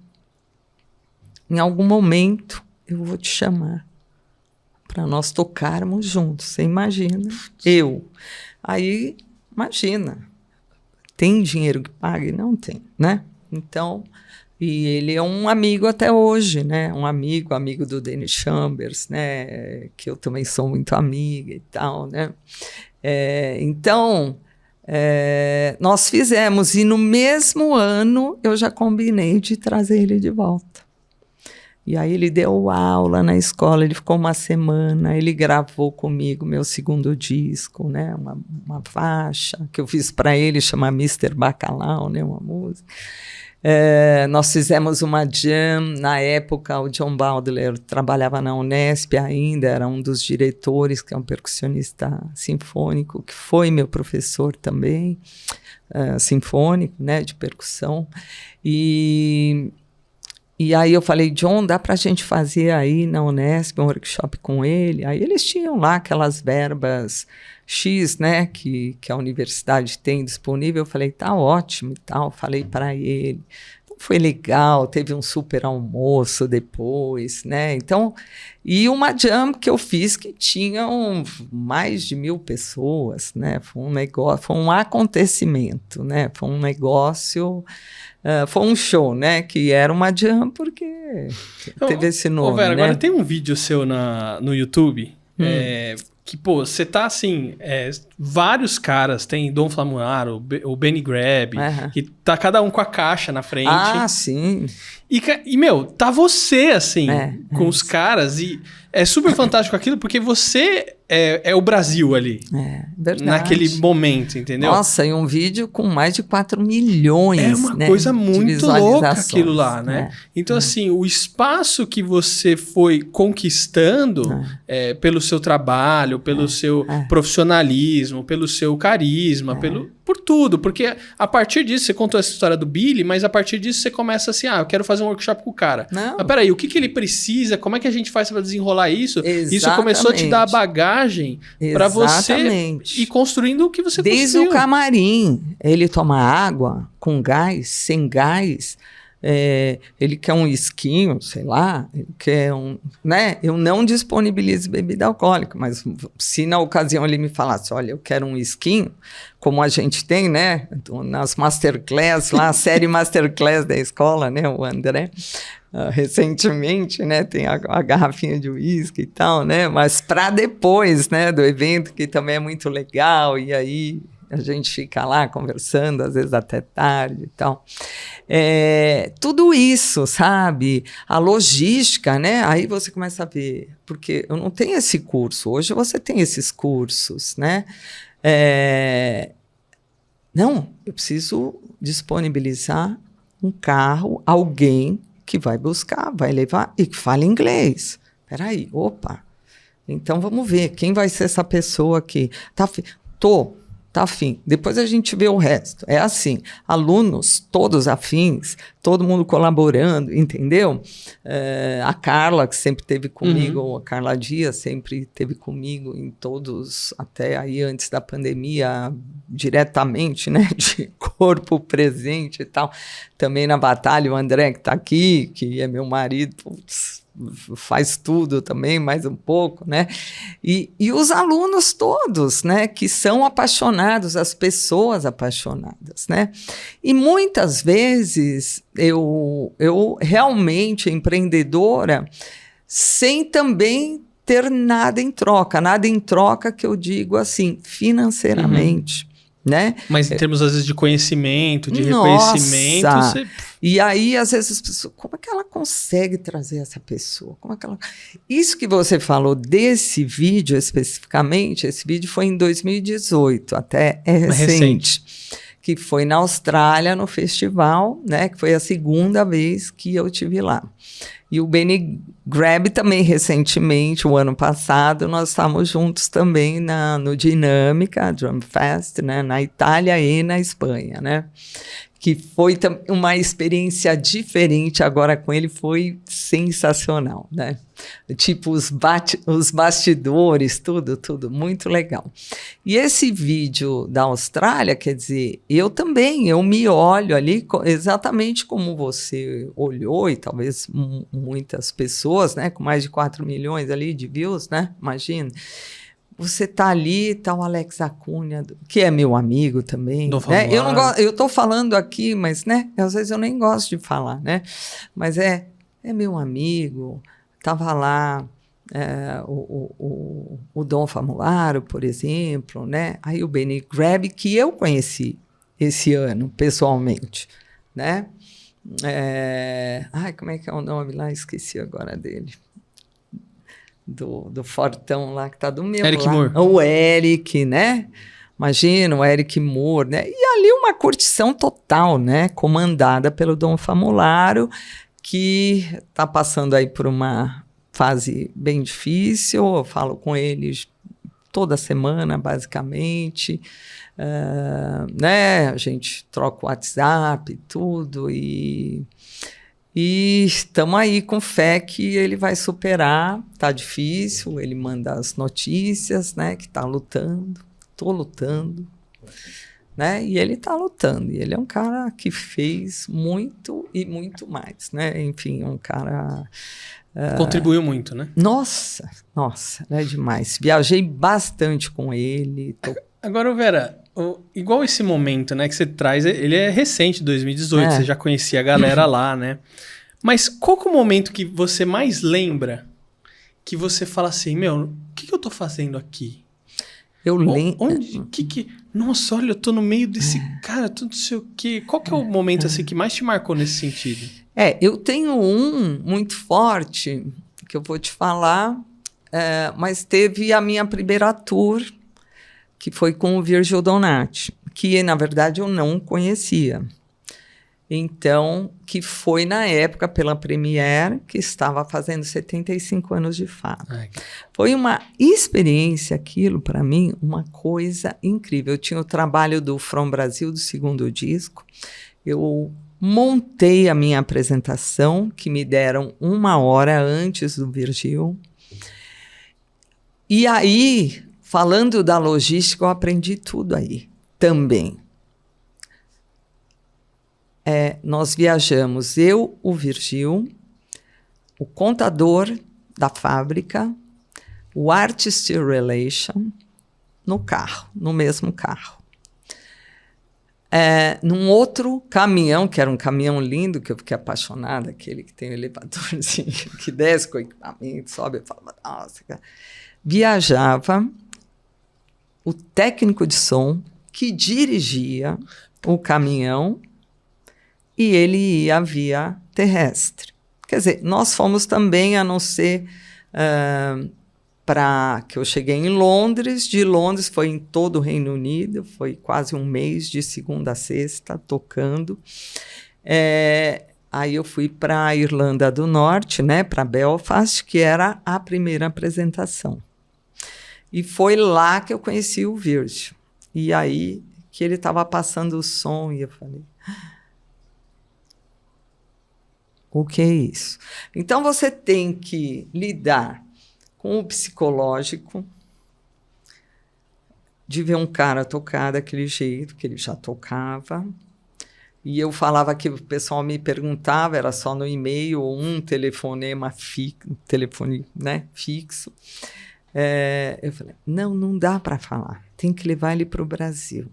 Em algum momento eu vou te chamar para nós tocarmos juntos. Você imagina? Aí, imagina. Tem dinheiro que pague? Não tem, né? Então, E ele é um amigo até hoje, né? Um amigo do Dennis Chambers, né? Que eu também sou muito amiga e tal, né? Então, nós fizemos. E no mesmo ano, eu já combinei de trazer ele de volta. E aí ele deu aula na escola, ele ficou uma semana, ele gravou comigo meu segundo disco, né? Uma faixa que eu fiz para ele, chama Mr. Bacalhau, né? Uma música. Nós fizemos uma jam, na época o John Baldler trabalhava na Unesp ainda, era um dos diretores, que é um percussionista sinfônico, que foi meu professor também, sinfônico, né, de percussão. E aí eu falei, John, dá para a gente fazer aí na Unesp um workshop com ele? Aí eles tinham lá aquelas verbas X, né, que a universidade tem disponível. Eu falei, tá ótimo e tal, falei para ele. Então foi legal, teve um super almoço depois, né? Então, e uma jam que eu fiz que tinham mais de 1.000 pessoas, né? Foi um negócio, foi um acontecimento, né? Foi um negócio... foi um show, né? Que era uma jam porque teve esse nome, Vera, né? agora tem um vídeo seu no YouTube que, pô, você tá assim, vários caras, tem Dom Flamuar, o Benny Grab, que tá cada um com a caixa na frente. Ah, sim. E meu, tá você, assim, com os caras, e é super fantástico aquilo, porque você é o Brasil ali. Verdade. Naquele momento, entendeu? Nossa, e um vídeo com mais de 4 milhões, é uma né, coisa de muito louca visualizações, aquilo lá, né? Então, assim, o espaço que você foi conquistando pelo seu trabalho, pelo seu profissionalismo, pelo seu carisma, por tudo. Porque a partir disso, você contou essa história do Billy, mas a partir disso você começa assim, eu quero fazer um workshop com o cara. Não. Mas peraí, o que ele precisa? Como é que a gente faz para desenrolar isso? Exatamente. Isso começou a te dar a bagagem para você ir construindo o que você Desde construiu. o camarim, ele toma água com gás, sem gás, ele quer um esquinho, sei lá, ele quer né? Eu não disponibilizo bebida alcoólica, mas se na ocasião ele me falasse, olha, eu quero um esquinho, como a gente tem, né? Nas masterclass, lá, a série masterclass da escola, né? O André, recentemente, né? Tem a garrafinha de uísque e tal, né? Mas para depois, né? Do evento, que também é muito legal, e aí a gente fica lá conversando, às vezes até tarde e tal. Tudo isso, sabe? A logística, né? Aí você começa a ver, porque eu não tenho esse curso, hoje você tem esses cursos, né? Não, eu preciso disponibilizar um carro, alguém que vai buscar, vai levar e que fala inglês. Peraí, opa, então vamos ver, quem vai ser essa pessoa aqui? Tá afim. Depois a gente vê o resto. É assim, alunos todos afins, todo mundo colaborando, entendeu? A Carla, que sempre esteve comigo, a Carla Dias sempre esteve comigo em todos, até aí antes da pandemia, diretamente, né? De corpo presente e tal. Também na batalha, o André, que está aqui, que é meu marido, putz, faz tudo também, mais um pouco, né? E os alunos todos, né? Que são apaixonados, as pessoas apaixonadas, né? E muitas vezes eu realmente empreendedora sem também ter nada em troca que eu digo assim, financeiramente. Né? Mas em termos, às vezes, de conhecimento, de reconhecimento... Você... E aí, às vezes, as pessoas... Como é que ela consegue trazer essa pessoa? Como é que ela... Isso que você falou desse vídeo, especificamente, esse vídeo foi em 2018, até recente. Que foi na Austrália, no festival, né? Que foi a segunda vez que eu estive lá. E o Benny Grab também, recentemente, o ano passado, nós estávamos juntos também no Dinâmica Drum Fest, né, na Itália e na Espanha, né? Que foi uma experiência diferente agora com ele, foi sensacional, né? Tipo, os bastidores, tudo, muito legal. E esse vídeo da Austrália, quer dizer, eu me olho ali exatamente como você olhou, e talvez muitas pessoas, né? Com mais de 4 milhões ali de views, né? Imagina. você tá ali, tá o Alex Acuña, que é meu amigo também, Dom né? Eu não Famularo. eu tô falando aqui, mas, né? Às vezes eu nem gosto de falar, né? Mas é meu amigo, tava lá o Dom Famularo, por exemplo, né? Aí o Benny Greb, que eu conheci esse ano, pessoalmente, né? Como é que é o nome lá? Esqueci agora dele. Do Fortão lá, que tá do meu Eric lado. Moore. O Eric, né? Imagina, o Eric Moore, né? E ali uma curtição total, né? Comandada pelo Dom Famularo, que tá passando aí por uma fase bem difícil. Eu falo com eles toda semana, basicamente. Né? A gente troca o WhatsApp e tudo, e estamos aí com fé que ele vai superar. Tá difícil, ele manda as notícias, né? Que tá lutando, tô lutando, né? E ele tá lutando. E ele é um cara que fez muito e muito mais, né? Enfim, um cara... Contribuiu muito, né? Nossa, é demais. Viajei bastante com ele. Agora, Vera, igual esse momento, né, que você traz, ele é recente, 2018, você já conhecia a galera lá, né? Mas qual que é o momento que você mais lembra que você fala assim, meu, o que eu tô fazendo aqui? Eu lembro... Nossa, olha, eu tô no meio desse cara, tudo não sei o quê. Qual que é o momento assim que mais te marcou nesse sentido? Eu tenho um muito forte, que eu vou te falar, mas teve a minha primeira tour, que foi com o Virgil Donati, que, na verdade, eu não conhecia. Então, que foi, na época, pela Premiere, que estava fazendo 75 anos de fato. Foi uma experiência, aquilo, para mim, uma coisa incrível. Eu tinha o trabalho do From Brasil, do segundo disco. Eu montei a minha apresentação, que me deram 1 hora antes do Virgil. E aí... Falando da logística, eu aprendi tudo aí também. Nós viajamos, eu, o Virgil, o contador da fábrica, o Artist Relation, no carro, no mesmo carro. Num outro caminhão, que era um caminhão lindo, que eu fiquei apaixonada, aquele que tem o elevadorzinho, que desce com o equipamento, sobe, eu falava, nossa, cara. Viajava o técnico de som que dirigia o caminhão e ele ia via terrestre. Quer dizer, nós fomos também, a não ser para que eu cheguei em Londres. De Londres foi em todo o Reino Unido, foi quase um mês, de segunda a sexta, tocando. Aí eu fui para a Irlanda do Norte, né, para Belfast, que era a primeira apresentação. E foi lá que eu conheci o Virgil. E aí que ele estava passando o som e eu falei... O que é isso? Então, você tem que lidar com o psicológico de ver um cara tocar daquele jeito, que ele já tocava. E eu falava que o pessoal me perguntava, era só no e-mail ou um telefonema telefone, né, fixo. Eu falei, não dá para falar, tem que levar ele para o Brasil.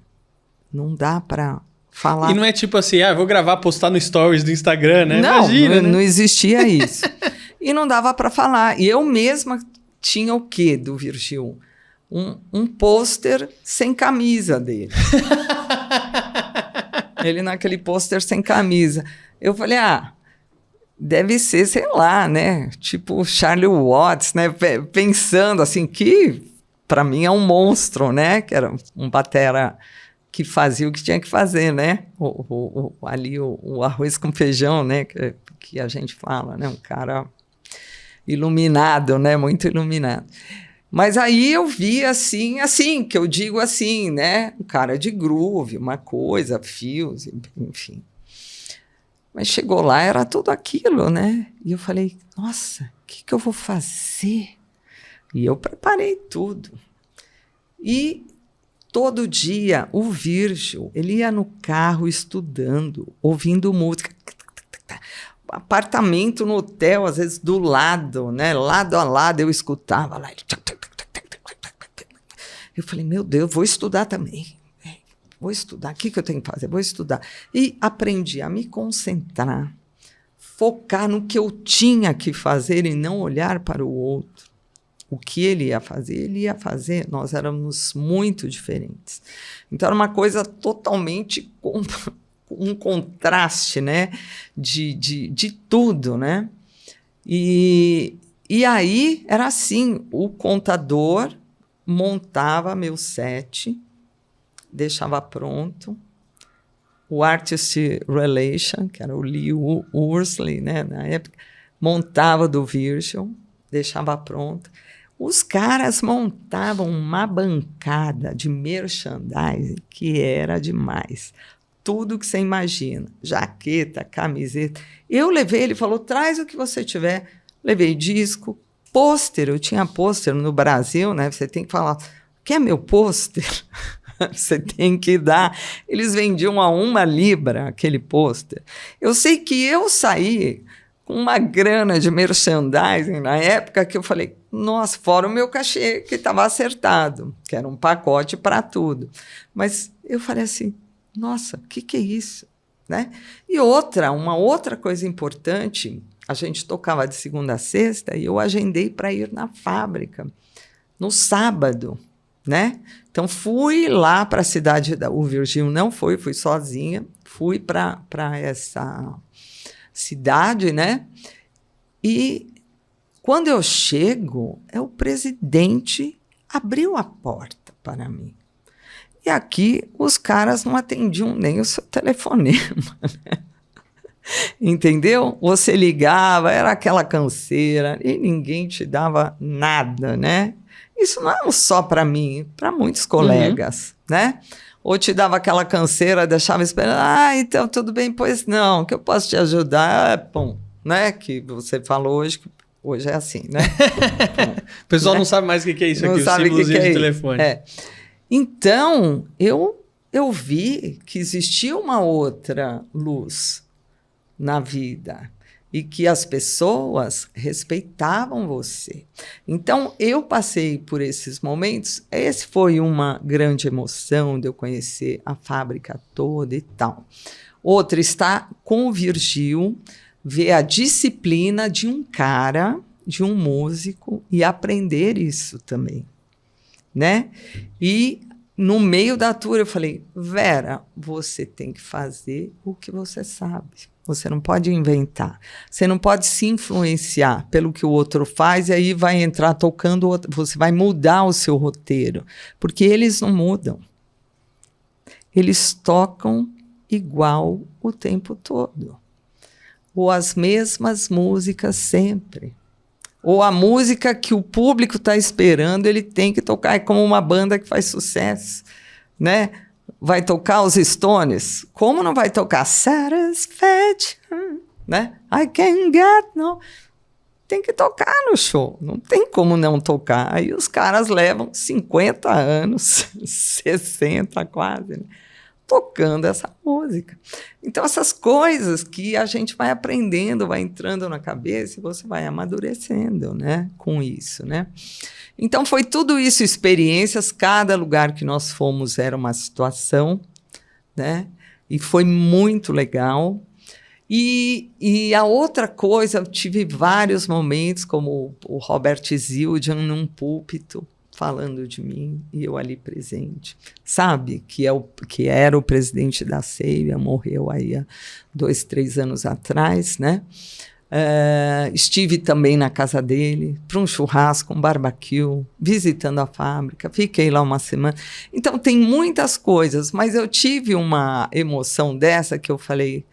Não dá para falar. E não é tipo assim, vou gravar, postar no Stories do Instagram, né? Não, imagina, né? Não existia isso. E não dava para falar. E eu mesma tinha o quê do Virgil? Um pôster sem camisa dele. Ele naquele pôster sem camisa. Eu falei, deve ser, sei lá, né? Tipo Charlie Watts, né? Pensando assim, que para mim é um monstro, né? Que era um batera que fazia o que tinha que fazer, né? Ali o arroz com feijão, né? Que a gente fala, né? Um cara iluminado, né? Muito iluminado. Mas aí eu vi assim, que eu digo assim, né? Um cara de groove, uma coisa, fios, enfim. Mas chegou lá, era tudo aquilo, né? E eu falei, nossa, o que eu vou fazer? E eu preparei tudo. E todo dia, o Virgil, ele ia no carro estudando, ouvindo música. Apartamento no hotel, às vezes do lado, né? Lado a lado, eu escutava lá. Eu falei, meu Deus, vou estudar também. Vou estudar, o que eu tenho que fazer? Vou estudar. E aprendi a me concentrar, focar no que eu tinha que fazer e não olhar para o outro. O que ele ia fazer, nós éramos muito diferentes. Então, era uma coisa totalmente um contraste, né? De tudo, né? E aí, era assim, o contador montava meu set, deixava pronto, o Artist Relation, que era o Lee Worsley, né, na época, montava do Virgil, deixava pronto. Os caras montavam uma bancada de merchandising que era demais. Tudo que você imagina, jaqueta, camiseta. Eu levei, ele falou, traz o que você tiver. Levei disco, pôster, eu tinha pôster no Brasil, né? Você tem que falar, quer meu pôster? Você tem que dar. Eles vendiam a 1 libra aquele pôster. Eu sei que eu saí com uma grana de merchandising na época que eu falei, nossa, fora o meu cachê que estava acertado, que era um pacote para tudo. Mas eu falei assim, nossa, o que é isso? Né? E uma outra coisa importante, a gente tocava de segunda a sexta e eu agendei para ir na fábrica no sábado, né? Então, fui lá para a cidade, o Virgil não foi, fui sozinha, fui para essa cidade, né? E quando eu chego, o presidente abriu a porta para mim. E aqui os caras não atendiam nem o seu telefonema, né? Entendeu? Você ligava, era aquela canseira, e ninguém te dava nada, né? Isso não é só para mim, para muitos colegas, né? Ou te dava aquela canseira, deixava esperando, então tudo bem, pois não, que eu posso te ajudar, pum, né? Que você falou hoje, que hoje é assim, né? O pessoal não sabe mais o que é isso não aqui, o símbolozinho de telefone. Então, eu vi que existia uma outra luz na vida e que as pessoas respeitavam você. Então, eu passei por esses momentos. Esse foi uma grande emoção de eu conhecer a fábrica toda e tal. Outra, estar com o Virgil, ver a disciplina de um cara, de um músico, e aprender isso também, né? E no meio da tour eu falei, Vera, você tem que fazer o que você sabe. Você não pode inventar. Você não pode se influenciar pelo que o outro faz e aí vai entrar tocando outro. Você vai mudar o seu roteiro. Porque eles não mudam. Eles tocam igual o tempo todo. Ou as mesmas músicas sempre. Ou a música que o público está esperando, ele tem que tocar. É como uma banda que faz sucesso, né? Vai tocar os Stones? Como não vai tocar Satisfaction, né? I can't get no... Tem que tocar no show, não tem como não tocar. Aí os caras levam 50 anos, 60 quase, né? Tocando essa música. Então, essas coisas que a gente vai aprendendo, vai entrando na cabeça e você vai amadurecendo, né? Com isso, né? Então, foi tudo isso, experiências. Cada lugar que nós fomos era uma situação, né? E foi muito legal. E a outra coisa, eu tive vários momentos, como o Robert Zildjian num púlpito, falando de mim, e eu ali presente. Sabe, que era o presidente da CEIA, morreu aí há 2, 3 anos atrás, né? Estive também na casa dele, para um churrasco, um barbecue, visitando a fábrica, fiquei lá uma semana. Então, tem muitas coisas, mas eu tive uma emoção dessa que eu falei,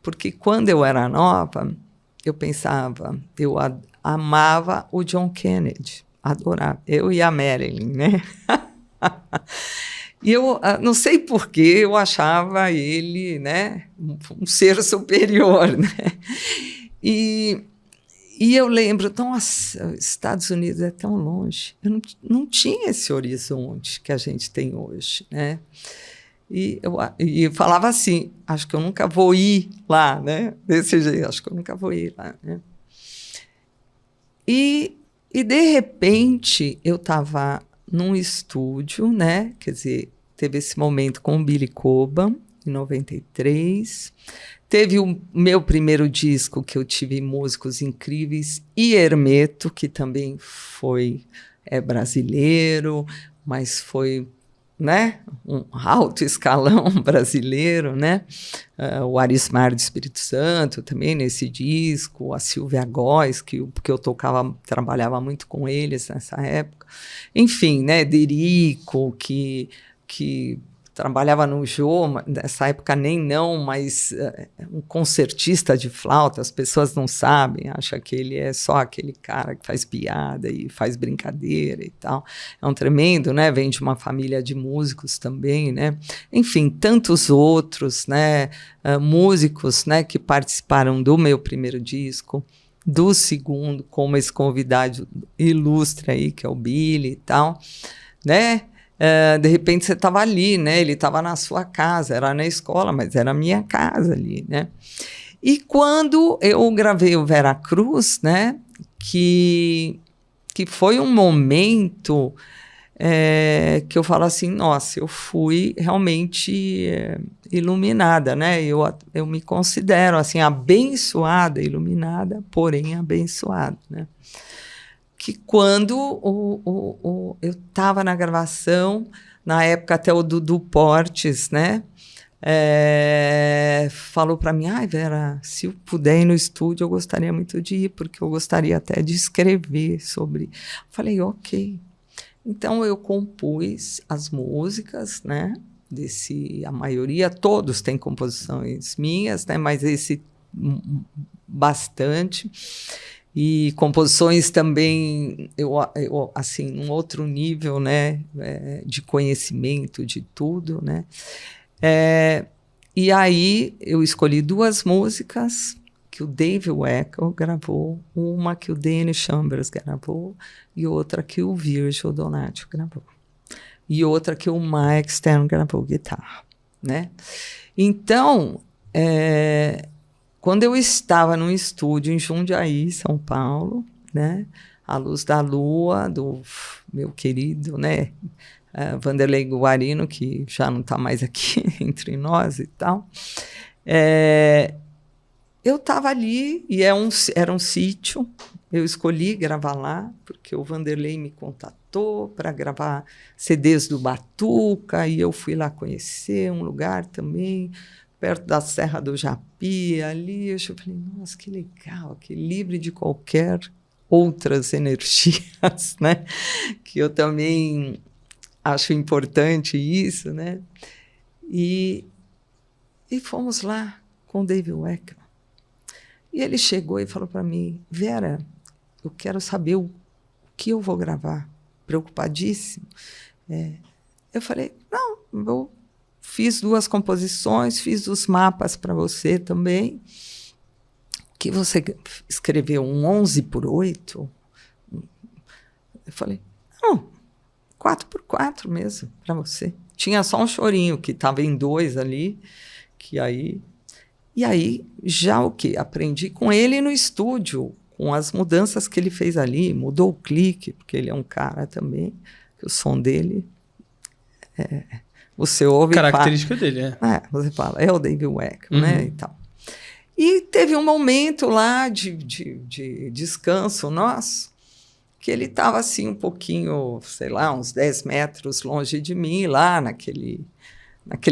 porque quando eu era nova, eu pensava, eu amava o John Kennedy, adorava, eu e a Marilyn, né? E eu não sei por que eu achava ele, né, um ser superior, né? E eu lembro, nossa, Estados Unidos é tão longe. Eu não tinha esse horizonte que a gente tem hoje, né? E eu falava assim, acho que eu nunca vou ir lá, né? Desse jeito, acho que eu nunca vou ir lá, né? E de repente, eu estava num estúdio, né? Quer dizer, teve esse momento com o Billy Cobham, em 93. Teve o meu primeiro disco, que eu tive músicos incríveis, e Hermeto, que também é brasileiro, mas foi, né, um alto escalão brasileiro, né? O Arismar do Espírito Santo também nesse disco, a Silvia Góes, porque eu trabalhava muito com eles nessa época. Enfim, né, Derico, que trabalhava no Jô, nessa época nem não, mas um concertista de flauta, as pessoas não sabem, acham que ele é só aquele cara que faz piada e faz brincadeira e tal. É um tremendo, né? Vem de uma família de músicos também, né? Enfim, tantos outros, né? Músicos, né? Que participaram do meu primeiro disco, do segundo, como esse convidado ilustre aí, que é o Billy e tal, né? De repente você estava ali, né? Ele estava na sua casa, era na escola, mas era a minha casa ali, né? E quando eu gravei o Vera Cruz, né? Que foi um momento que eu falo assim, nossa, eu fui realmente iluminada, né? Eu me considero assim abençoada, iluminada, porém abençoada, né? Que quando eu estava na gravação, na época até o Dudu Portes, né? Falou para mim, Vera, se eu puder ir no estúdio, eu gostaria muito de ir, porque eu gostaria até de escrever sobre... Falei, ok. Então, eu compus as músicas, né? A maioria, todos têm composições minhas, né? Mas esse bastante. E composições também, assim, um outro nível, né, de conhecimento de tudo, né. E aí eu escolhi 2 músicas que o Dave Weckl gravou, uma que o Danny Chambers gravou e outra que o Virgil Donati gravou. E outra que o Mike Stern gravou guitarra, né. Então, quando eu estava num estúdio em Jundiaí, São Paulo, né, à luz da lua, do meu querido, né, Vanderlei Guarino, que já não está mais aqui entre nós e tal, eu estava ali e era um sítio, eu escolhi gravar lá, porque o Vanderlei me contatou para gravar CDs do Batuca, e eu fui lá conhecer um lugar também, perto da Serra do Japi, ali, eu falei, nossa, que legal, que livre de qualquer outras energias, né? Que eu também acho importante isso, né? E fomos lá com o Dave Weckl. E ele chegou e falou para mim, Vera, eu quero saber o que eu vou gravar. Preocupadíssimo. Eu falei, não, eu fiz 2 composições, fiz os mapas para você também. Que você escreveu um 11x8? Eu falei, não, 4x4 mesmo, para você. Tinha só um chorinho, que estava em 2 ali, que aí... E aí, já o quê? Aprendi com ele no estúdio, com as mudanças que ele fez ali, mudou o clique, porque ele é um cara também, que o som dele... Você ouve característica dele, você fala, é o Dave Weckl, né, e tal. E teve um momento lá de descanso nosso, que ele estava assim um pouquinho, sei lá, uns 10 metros longe de mim, lá naquele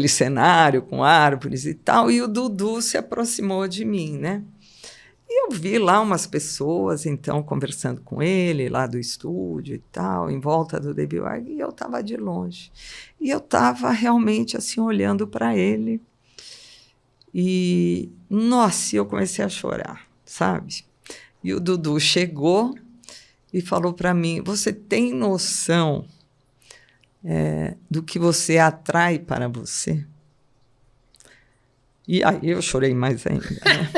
cenário com árvores e tal, e o Dudu se aproximou de mim, né? E eu vi lá umas pessoas, então, conversando com ele, lá do estúdio e tal, em volta do Dave Weckl, e eu estava de longe. E eu estava realmente, assim, olhando para ele. E, nossa, eu comecei a chorar, sabe? E o Dudu chegou e falou para mim, você tem noção do que você atrai para você? E aí eu chorei mais ainda, né?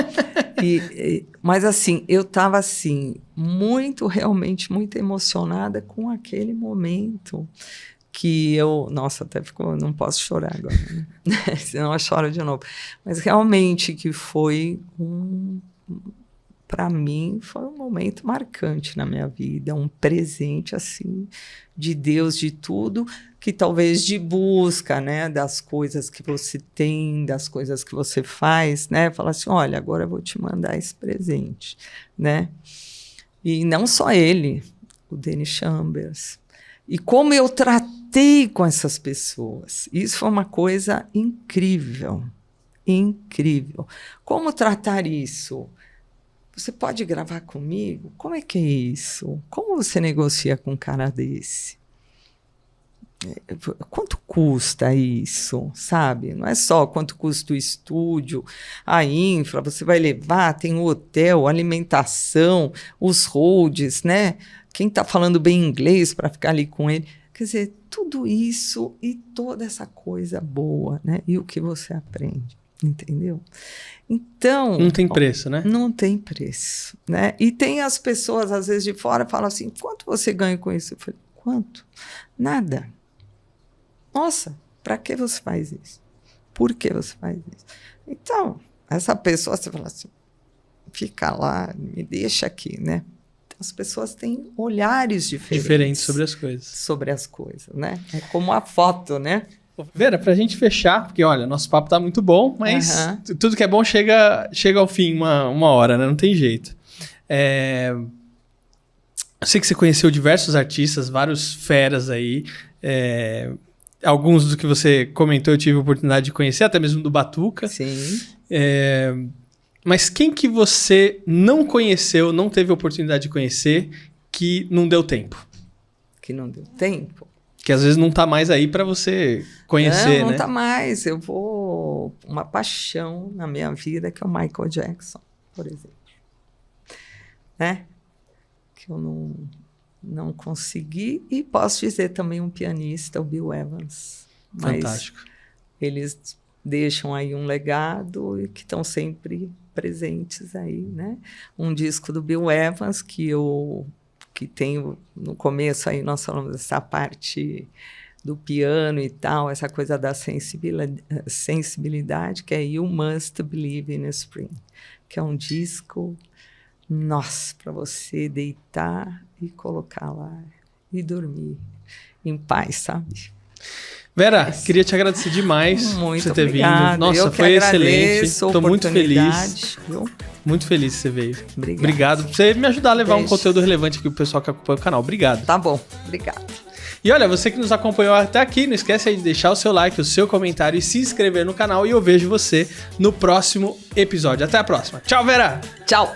Mas assim, eu estava assim, realmente muito emocionada com aquele momento que eu... Nossa, até não posso chorar agora, né? Senão eu choro de novo. Mas realmente que foi para mim, foi um momento marcante na minha vida, um presente, assim, de Deus, de tudo, que talvez de busca, né, das coisas que você tem, das coisas que você faz, né, fala assim, olha, agora eu vou te mandar esse presente, né, e não só ele, o Danny Chambers, e como eu tratei com essas pessoas, isso foi uma coisa incrível, incrível. Como tratar isso? Você pode gravar comigo? Como é que é isso? Como você negocia com um cara desse? Quanto custa isso, sabe? Não é só quanto custa o estúdio, a infra, você vai levar, tem o hotel, alimentação, os holds, né? Quem está falando bem inglês para ficar ali com ele. Quer dizer, tudo isso e toda essa coisa boa, né? E o que você aprende, entendeu? Então... Não tem preço, né? Não tem preço, né? E tem as pessoas, às vezes, de fora, falam assim, quanto você ganha com isso? Eu falei, quanto? Nada. Nossa, para que você faz isso? Por que você faz isso? Então, essa pessoa, você fala assim, fica lá, me deixa aqui, né? As pessoas têm olhares diferentes sobre as coisas. Sobre as coisas, né? É como a foto, né? Vera, pra gente fechar, porque olha, nosso papo tá muito bom, mas tudo que é bom chega ao fim uma hora, né? Não tem jeito. Eu sei que você conheceu diversos artistas, vários feras aí. Alguns do que você comentou eu tive a oportunidade de conhecer, até mesmo do Batuca. Sim. Mas quem que você não conheceu, não teve a oportunidade de conhecer, que não deu tempo? Que não deu tempo? Que às vezes não tá mais aí para você conhecer, não né? Tá mais. Eu vou... Uma paixão na minha vida, que é o Michael Jackson, por exemplo. Né? Que eu não consegui. E posso dizer também um pianista, o Bill Evans. Fantástico. Mas eles deixam aí um legado e que estão sempre presentes aí, né? Um disco do Bill Evans que tem no começo aí nós falamos dessa parte do piano e tal, essa coisa da sensibilidade, que é You Must Believe in Spring, que é um disco, nossa, para você deitar e colocar lá e dormir em paz, sabe? Vera, queria te agradecer demais por você ter vindo. Nossa, foi excelente. Estou muito feliz. Viu? Muito feliz que você veio. Obrigado por você me ajudar a levar um conteúdo relevante aqui pro pessoal que acompanha o canal. Obrigado. Tá bom, obrigado. E olha, você que nos acompanhou até aqui, não esquece aí de deixar o seu like, o seu comentário e se inscrever no canal. E eu vejo você no próximo episódio. Até a próxima. Tchau, Vera! Tchau!